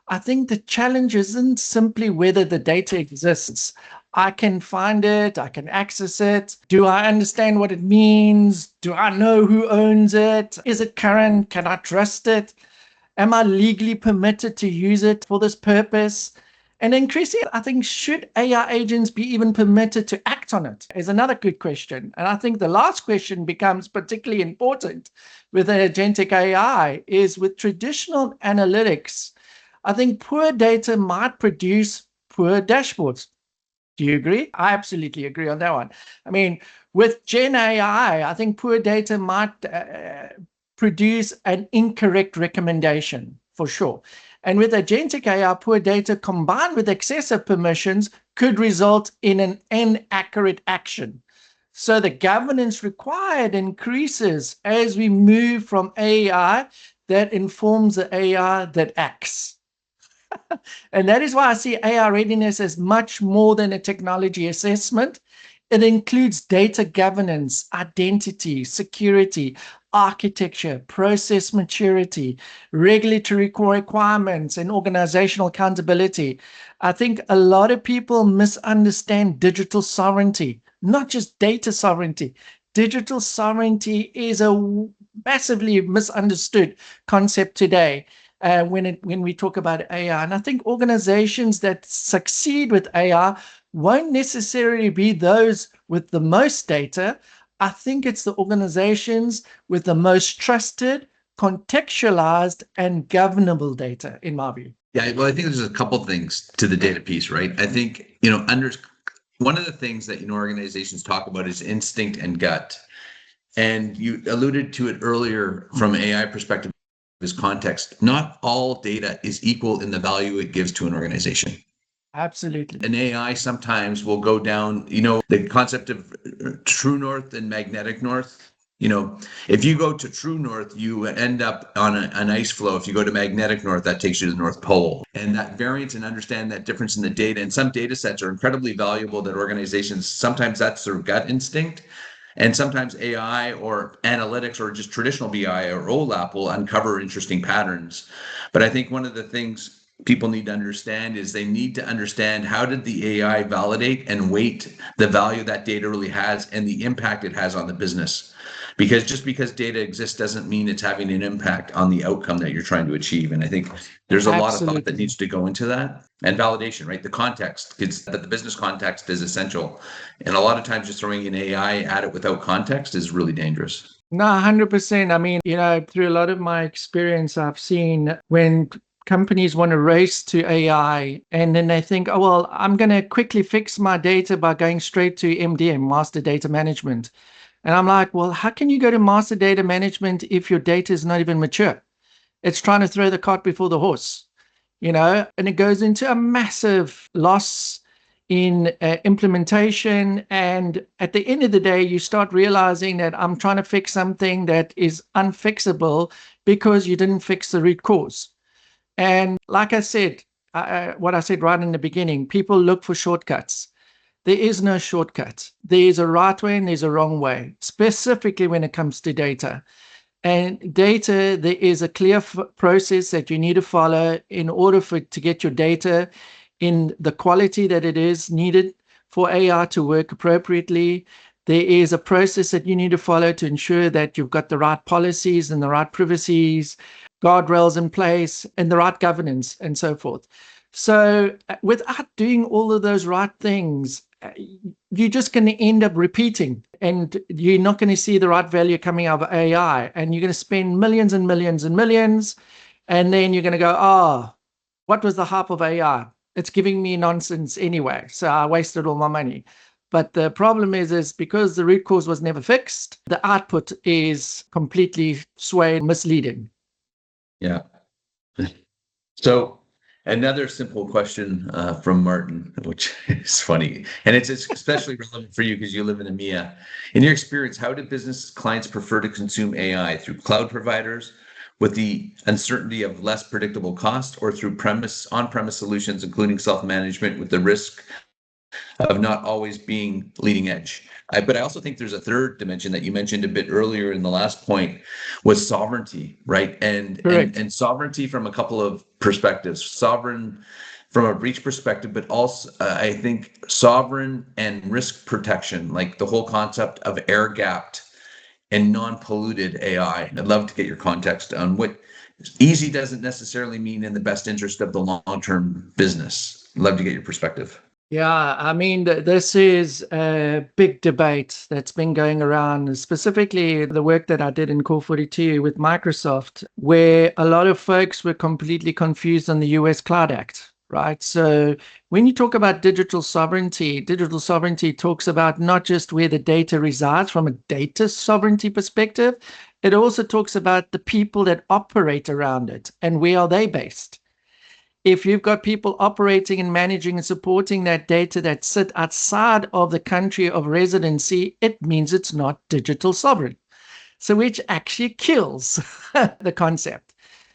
I think the challenge isn't simply whether the data exists. I can find it, I can access it. Do I understand what it means? Do I know who owns it? Is it current? Can I trust it? Am I legally permitted to use it for this purpose? And increasingly, I think, should AI agents be even permitted to act on it? Is another good question. And I think the last question becomes particularly important with agentic AI is with traditional analytics. I think poor data might produce poor dashboards. Do you agree? I absolutely agree on that one. I mean, with Gen AI, I think poor data might produce an incorrect recommendation for sure. And with agentic AI, poor data combined with excessive permissions could result in an inaccurate action. So the governance required increases as we move from AI that informs the AI that acts. And that is why I see AI readiness as much more than a technology assessment. It includes data governance, identity, security, architecture, process maturity, regulatory requirements, and organizational accountability. I think a lot of people misunderstand digital sovereignty, not just data sovereignty. Digital sovereignty is a massively misunderstood concept today. When we talk about AI. And I think organizations that succeed with AI won't necessarily be those with the most data. I think it's the organizations with the most trusted, contextualized, and governable data, in my view. Yeah, well, I think there's a couple things to the data piece, right? I think, one of the things that, organizations talk about is instinct and gut. And you alluded to it earlier from AI perspective. This context, not all data is equal in the value it gives to an organization. Absolutely. An AI sometimes will go down, the concept of true north and magnetic north. If you go to true north, you end up on an ice floe. If you go to magnetic north, that takes you to the North Pole. And that variance and understand that difference in the data. And some data sets are incredibly valuable that organizations, sometimes that's their gut instinct. And sometimes AI or analytics or just traditional BI or OLAP will uncover interesting patterns. But I think one of the things people need to understand is they need to understand, how did the AI validate and weight the value that data really has and the impact it has on the business. Because just because data exists doesn't mean it's having an impact on the outcome that you're trying to achieve. And I think there's a lot of thought that needs to go into that, and validation, right? The context, it's that the business context is essential. And a lot of times just throwing in AI at it without context is really dangerous. No, 100%. I mean, through a lot of my experience, I've seen when companies want to race to AI and then they think, oh, well, I'm going to quickly fix my data by going straight to MDM, Master Data Management. And I'm like, well, how can you go to Master Data Management if your data is not even mature? It's trying to throw the cart before the horse, and it goes into a massive loss in implementation. And at the end of the day, you start realizing that I'm trying to fix something that is unfixable because you didn't fix the root cause. And like I said, what I said right in the beginning, people look for shortcuts. There is no shortcut. There is a right way and there's a wrong way, specifically when it comes to data. And data, there is a clear process that you need to follow in order to get your data in the quality that it is needed for AI to work appropriately. There is a process that you need to follow to ensure that you've got the right policies and the right privacies, guardrails in place, and the right governance, and so forth. So without doing all of those right things, you're just going to end up repeating, and you're not going to see the right value coming out of AI, and you're going to spend millions and millions and millions, and then you're going to go, oh, what was the hype of AI? It's giving me nonsense anyway, so I wasted all my money. But the problem is because the root cause was never fixed, the output is completely swayed, misleading. Yeah. So another simple question from Martin, which is funny, and it's especially relevant for you because you live in EMEA. In your experience, how do business clients prefer to consume AI? Through cloud providers with the uncertainty of less predictable cost, or through on-premise solutions, including self-management with the risk of not always being leading edge? But I also think there's a third dimension that you mentioned a bit earlier in the last point, was sovereignty, right? And sovereignty from a couple of perspectives. Sovereign from a breach perspective, but also I think sovereign and risk protection, like the whole concept of air-gapped and non-polluted AI. I'd love to get your context on what easy doesn't necessarily mean in the best interest of the long-term business. I'd love to get your perspective. Yeah, I mean, this is a big debate that's been going around, specifically the work that I did in Core 42 with Microsoft, where a lot of folks were completely confused on the US Cloud Act, right? So when you talk about digital sovereignty talks about not just where the data resides from a data sovereignty perspective, it also talks about the people that operate around it and where are they based. If you've got people operating and managing and supporting that data that sit outside of the country of residency, it means it's not digital sovereign. So which actually kills the concept.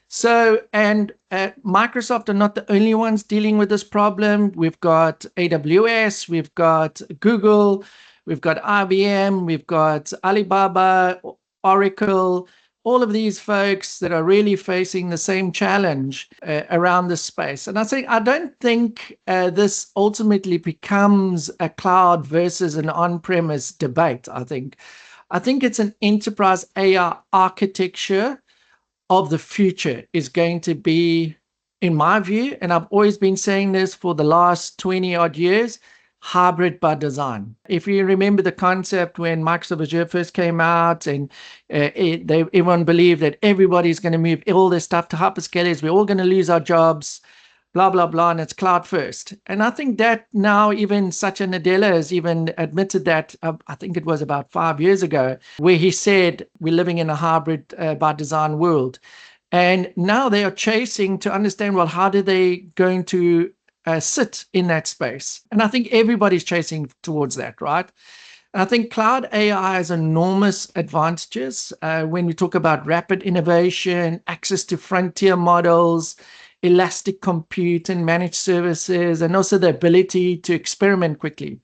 So, and Microsoft are not the only ones dealing with this problem. We've got AWS, we've got Google, we've got IBM, we've got Alibaba, Oracle, all of these folks that are really facing the same challenge around this space. And I don't think this ultimately becomes a cloud versus an on-premise debate. I think it's an enterprise AI architecture of the future is going to be, in my view, and I've always been saying this for the last 20 odd years, hybrid by design. If you remember the concept when Microsoft Azure first came out, and everyone believed that everybody's going to move all this stuff to hyperscalers, we're all going to lose our jobs, blah, blah, blah, and it's cloud first. And I think that now even Satya Nadella has even admitted that, I think it was about 5 years ago, where he said we're living in a hybrid by design world. And now they are chasing to understand, well, how do they going to sit in that space? And I think everybody's chasing towards that, right? And I think cloud AI has enormous advantages when we talk about rapid innovation, access to frontier models, elastic compute and managed services, and also the ability to experiment quickly.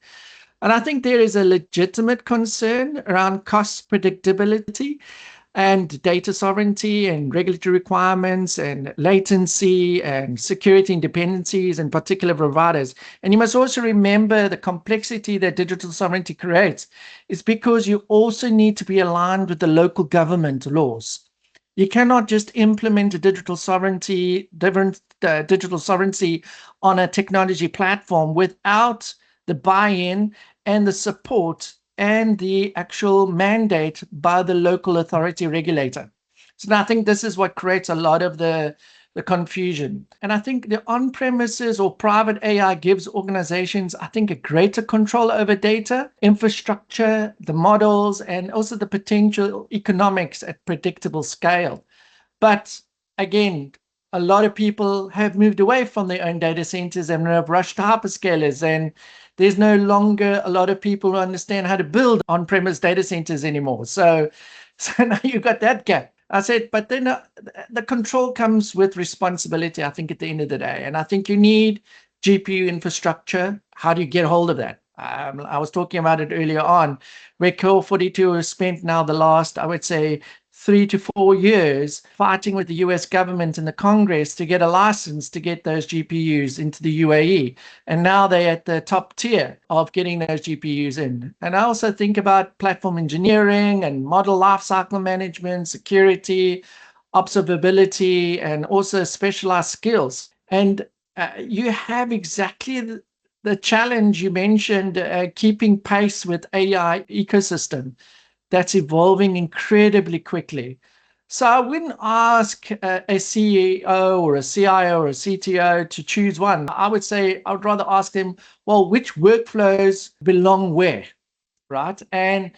And I think there is a legitimate concern around cost predictability and data sovereignty and regulatory requirements and latency and security and dependencies and particular providers. And you must also remember the complexity that digital sovereignty creates is because you also need to be aligned with the local government laws. You cannot just implement a digital sovereignty on a technology platform without the buy-in and the support and the actual mandate by the local authority regulator. So I think this is what creates a lot of the confusion. And I think the on-premises or private AI gives organizations, I think, a greater control over data, infrastructure, the models, and also the potential economics at predictable scale. But again, a lot of people have moved away from their own data centers and have rushed to hyperscalers, and there's no longer a lot of people who understand how to build on-premise data centers anymore. So now you've got that gap. I said, but then the control comes with responsibility, I think, at the end of the day. And I think you need GPU infrastructure. How do you get hold of that? I was talking about it earlier on, where Core 42 has spent now the last, I would say, 3 to 4 years fighting with the US government and the Congress to get a license to get those GPUs into the UAE. And now they're at the top tier of getting those GPUs in. And I also think about platform engineering and model lifecycle management, security, observability, and also specialized skills. And you have exactly the challenge you mentioned, keeping pace with AI ecosystem that's evolving incredibly quickly. So I wouldn't ask a CEO or a CIO or a CTO to choose one. I would say I would rather ask them, well, which workflows belong where, right? And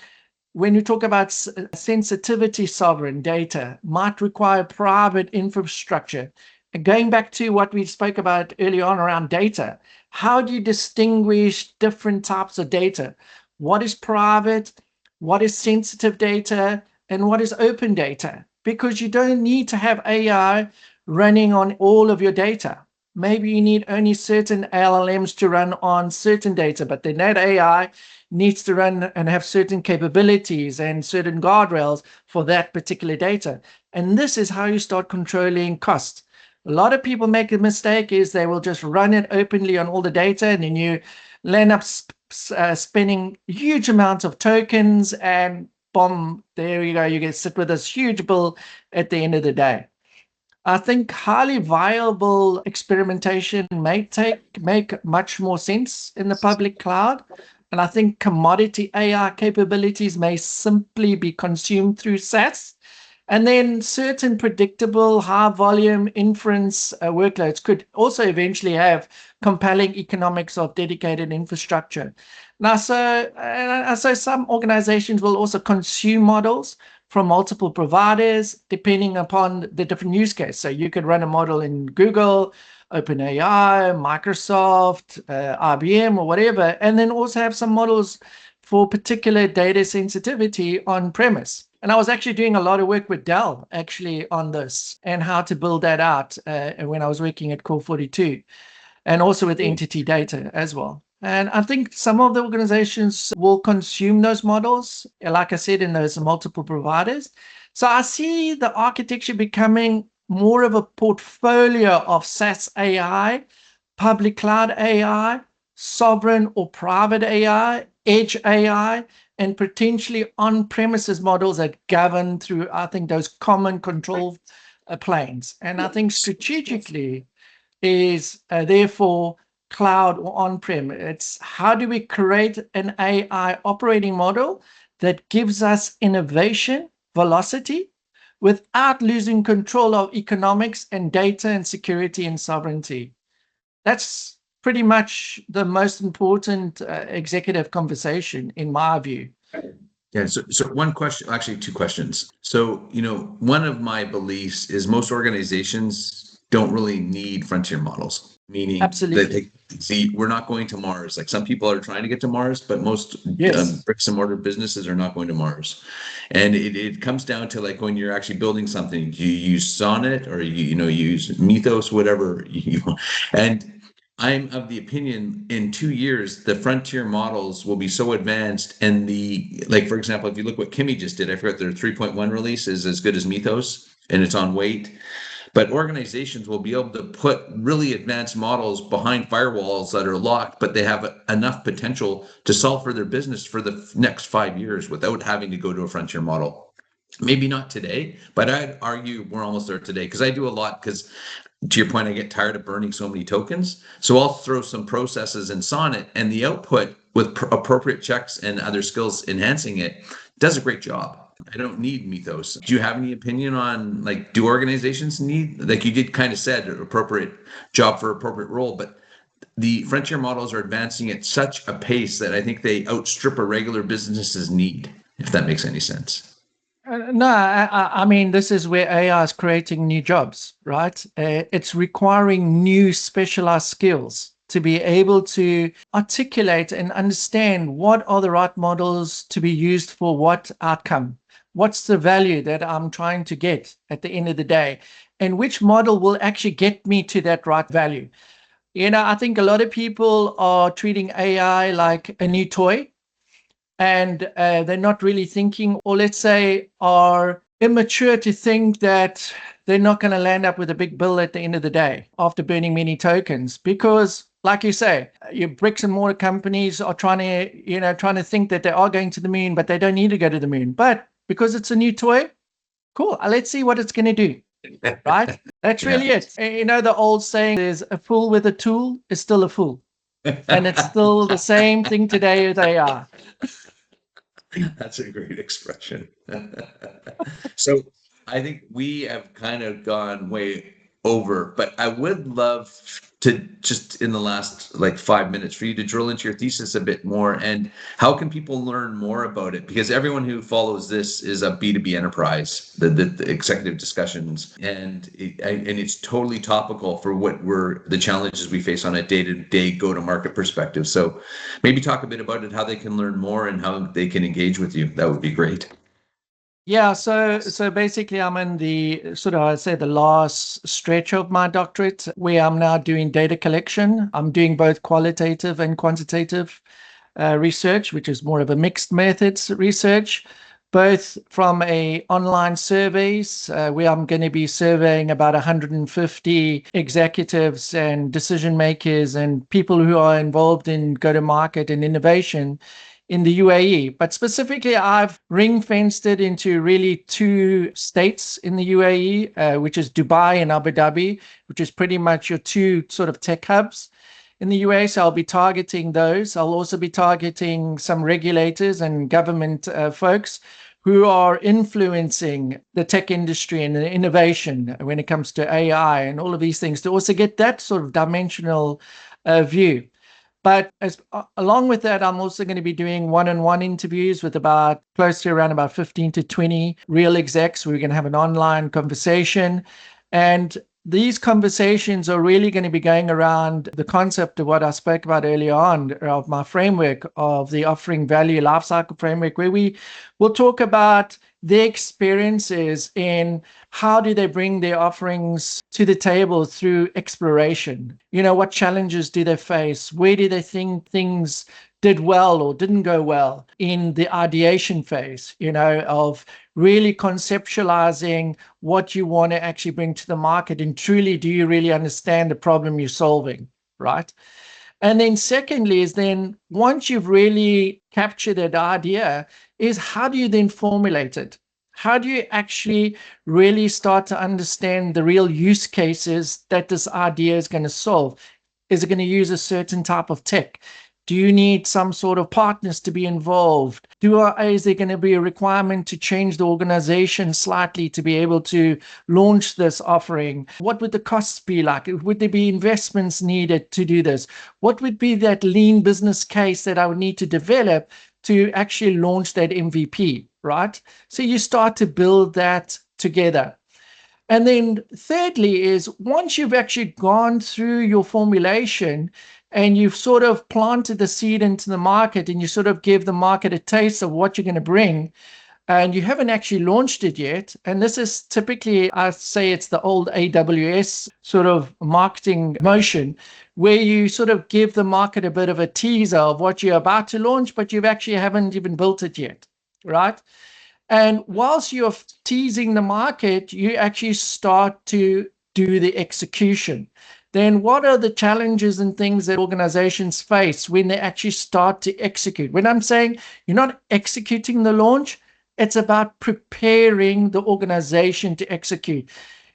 when you talk about sensitivity sovereign data, might require private infrastructure. And going back to what we spoke about earlier on around data, how do you distinguish different types of data? What is private? What is sensitive data, and what is open data? Because you don't need to have AI running on all of your data. Maybe you need only certain LLMs to run on certain data, but then that AI needs to run and have certain capabilities and certain guardrails for that particular data. And this is how you start controlling costs. A lot of people make a mistake is they will just run it openly on all the data, and then you land up spending huge amounts of tokens, and boom, there you go, you get sit with this huge bill at the end of the day. I think highly viable experimentation may make much more sense in the public cloud. And I think commodity AI capabilities may simply be consumed through SaaS. And then certain predictable high volume inference workloads could also eventually have compelling economics of dedicated infrastructure. Now, so some organizations will also consume models from multiple providers depending upon the different use case. So you could run a model in Google, OpenAI, Microsoft, IBM, or whatever, and then also have some models for particular data sensitivity on premise. And I was actually doing a lot of work with Dell actually on this and how to build that out when I was working at Core 42, and also with NTT Data as well. And I think some of the organizations will consume those models, like I said, in those multiple providers. So I see the architecture becoming more of a portfolio of SaaS AI, public cloud AI, sovereign or private AI, edge AI, and potentially on-premises models that govern through, I think, those common control planes. And I think strategically is therefore cloud or on-prem. It's how do we create an AI operating model that gives us innovation, velocity, without losing control of economics and data and security and sovereignty. That's pretty much the most important executive conversation, in my view. Yeah. So one question, actually two questions. So, one of my beliefs is most organizations don't really need frontier models, meaning Absolutely. that we're not going to Mars. Like some people are trying to get to Mars, but most bricks and mortar businesses are not going to Mars. And it comes down to like when you're actually building something, you use Sonnet or you use Mythos, whatever and I'm of the opinion in 2 years, the frontier models will be so advanced and like, for example, if you look what Kimi just did, I forgot their 3.1 release is as good as Mythos and it's on weight. But organizations will be able to put really advanced models behind firewalls that are locked, but they have enough potential to solve for their business for the next 5 years without having to go to a frontier model. Maybe not today, but I'd argue we're almost there today because I do a lot because to your point, I get tired of burning so many tokens. So I'll throw some processes in Sonnet and the output with appropriate checks and other skills enhancing it does a great job. I don't need Mythos. Do you have any opinion on, like, do organizations need, like you did kind of said, appropriate job for appropriate role, but the frontier models are advancing at such a pace that I think they outstrip a regular business's need, if that makes any sense. No, I mean, this is where AI is creating new jobs, right? It's requiring new specialized skills to be able to articulate and understand what are the right models to be used for what outcome. What's the value that I'm trying to get at the end of the day? And which model will actually get me to that right value? I think a lot of people are treating AI like a new toy, and they're not really thinking, or let's say are immature to think that they're not going to land up with a big bill at the end of the day after burning many tokens. Because like you say, your bricks and mortar companies are trying to think that they are going to the moon, but they don't need to go to the moon. But because it's a new toy, cool, let's see what it's going to do. Right? That's really it. The old saying is a fool with a tool is still a fool. And it's still the same thing today with AI. That's a great expression. So I think we have kind of gone way over, but I would love to just in the last like 5 minutes for you to drill into your thesis a bit more and how can people learn more about it? Because everyone who follows this is a B2B enterprise, the executive discussions, and it's totally topical for what the challenges we face on a day-to-day go-to-market perspective. So maybe talk a bit about it, how they can learn more and how they can engage with you. That would be great. Yeah, so basically I'm in the sort of, I'd say, the last stretch of my doctorate where I'm now doing data collection. I'm doing both qualitative and quantitative research, which is more of a mixed methods research, both from online surveys where I'm going to be surveying about 150 executives and decision makers and people who are involved in go-to-market and innovation in the UAE. But specifically, I've ring-fenced it into really 2 states in the UAE, which is Dubai and Abu Dhabi, which is pretty much your 2 sort of tech hubs in the UAE. So I'll be targeting those. I'll also be targeting some regulators and government folks who are influencing the tech industry and the innovation when it comes to AI and all of these things, to also get that sort of dimensional view. But along with that, I'm also going to be doing one-on-one interviews with close to around about 15 to 20 real execs. We're going to have an online conversation. And these conversations are really going to be going around the concept of what I spoke about earlier on, of my framework of the offering value lifecycle framework, where we will talk about their experiences in how do they bring their offerings to the table through exploration. What challenges do they face? Where do they think things did well or didn't go well in the ideation phase, of really conceptualizing what you want to actually bring to the market, and truly, do you really understand the problem you're solving, right? And then secondly is then once you've really captured that idea, is how do you then formulate it? How do you actually really start to understand the real use cases that this idea is going to solve? Is it going to use a certain type of tech? Do you need some sort of partners to be involved? Is there going to be a requirement to change the organization slightly to be able to launch this offering? What would the costs be like? Would there be investments needed to do this? What would be that lean business case that I would need to develop to actually launch that MVP, right? So you start to build that together. And then thirdly is once you've actually gone through your formulation and you've sort of planted the seed into the market and you sort of give the market a taste of what you're going to bring, and you haven't actually launched it yet. And this is typically, I say it's the old AWS sort of marketing motion, where you sort of give the market a bit of a teaser of what you're about to launch, but you actually haven't even built it yet, right? And whilst you're teasing the market, you actually start to do the execution. Then what are the challenges and things that organizations face when they actually start to execute? When I'm saying you're not executing the launch, it's about preparing the organization to execute,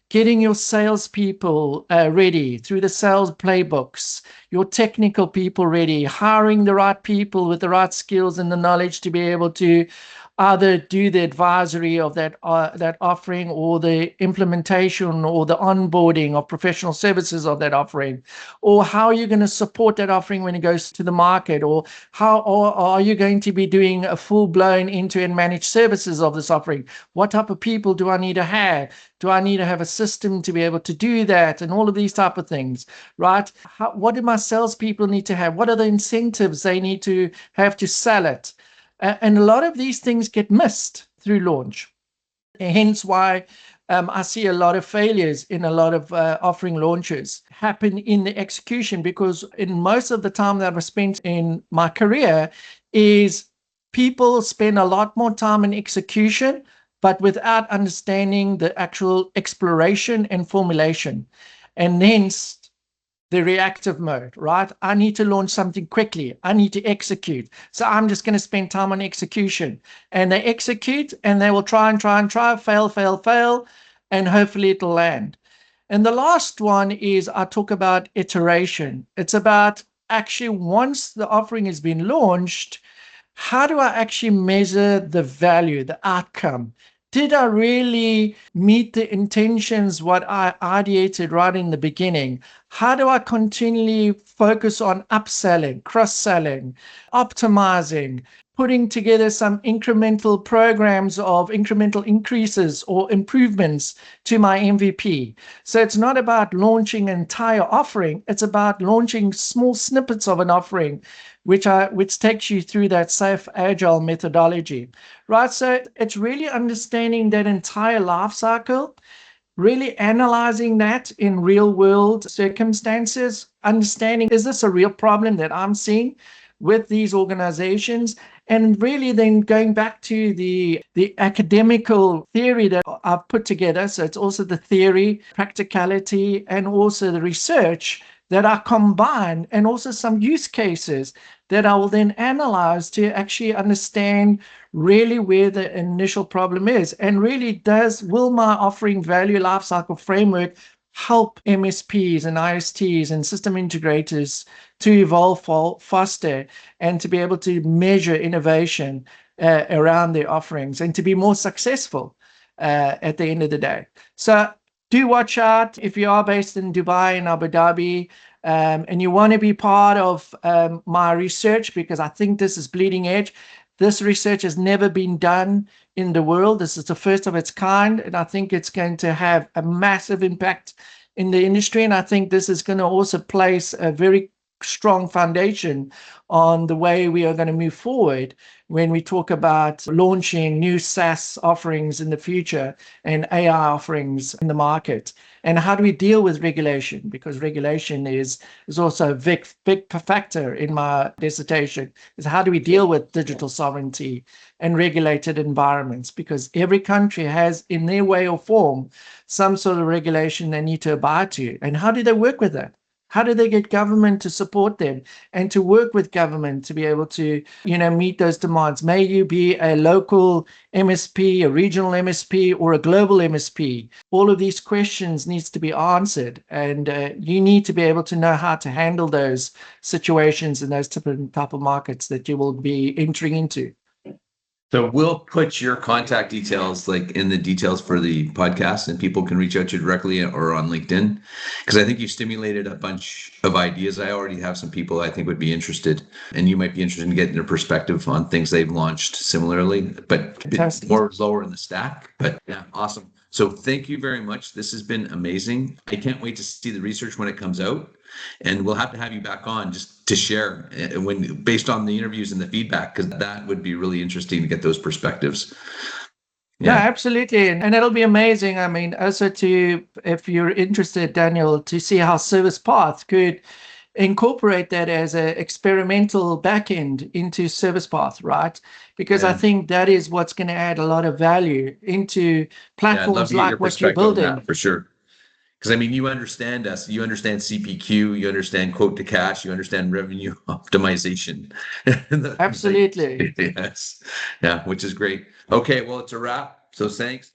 getting your salespeople ready through the sales playbooks, your technical people ready, hiring the right people with the right skills and the knowledge to be able to either do the advisory of that offering, or the implementation or the onboarding of professional services of that offering, or how you're going to support that offering when it goes to the market, or are you going to be doing a full-blown end-to-end managed services of this offering? What type of people do I need to have? Do I need to have a system to be able to do that? And all of these type of things, right? What do my salespeople need to have? What are the incentives they need to have to sell it? And a lot of these things get missed through launch. Hence why I see a lot of failures in a lot of offering launches happen in the execution, because in most of the time that I've spent in my career is people spend a lot more time in execution, but without understanding the actual exploration and formulation. And hence the reactive mode, right? I need to launch something quickly. I need to execute. So I'm just going to spend time on execution. And they execute and they will try, fail, and hopefully it'll land. And the last one is I talk about iteration. It's about actually once the offering has been launched, how do I actually measure the value, the outcome? Did I really meet the intentions, what I ideated right in the beginning? How do I continually focus on upselling, cross-selling, optimizing, putting together some incremental programs of incremental increases or improvements to my MVP? So it's not about launching an entire offering. It's about launching small snippets of an offering, which takes you through that safe, agile methodology, right? So it's really understanding that entire life cycle, really analyzing that in real world circumstances, understanding, is this a real problem that I'm seeing with these organizations? And really then going back to the academical theory that I've put together. So it's also the theory, practicality, and also the research that I combine, and also some use cases that I will then analyze to actually understand really where the initial problem is, and really will my offering value lifecycle framework help MSPs and ISTs and system integrators to evolve faster and to be able to measure innovation around their offerings and to be more successful at the end of the day. So do watch out if you are based in Dubai and Abu Dhabi, and you want to be part of my research, because I think this is bleeding edge. This research has never been done in the world. This is the first of its kind, and I think it's going to have a massive impact in the industry. And I think this is going to also place a very strong foundation on the way we are going to move forward when we talk about launching new SaaS offerings in the future and AI offerings in the market. And how do we deal with regulation? Because regulation is also a big factor in my dissertation, is how do we deal with digital sovereignty and regulated environments? Because every country has, in their way or form, some sort of regulation they need to abide to. And how do they work with that? How do they get government to support them and to work with government to be able to, meet those demands? May you be a local MSP, a regional MSP, or a global MSP? All of these questions needs to be answered, and you need to be able to know how to handle those situations and those type of markets that you will be entering into. So we'll put your contact details in the details for the podcast, and people can reach out to you directly or on LinkedIn, because I think you stimulated a bunch of ideas. I already have some people I think would be interested, and you might be interested in getting their perspective on things they've launched similarly, but more lower in the stack. But yeah, awesome. So thank you very much. This has been amazing. I can't wait to see the research when it comes out, and we'll have to have you back on just to share based on the interviews and the feedback, because that would be really interesting to get those perspectives. No, Yeah. absolutely. And it'll be amazing. I mean, also if you're interested, Daniel, to see how ServicePath could incorporate that as an experimental backend into ServicePath, right? Because I Yeah. think that is what's going to add a lot of value into Yeah. I'd love platforms to get your like what you're perspective on building. that for sure. Because I mean, you understand us, you understand CPQ, you understand quote to cash, you understand revenue optimization. Absolutely. Yes. Yeah, which is great. Okay, well, it's a wrap. So thanks.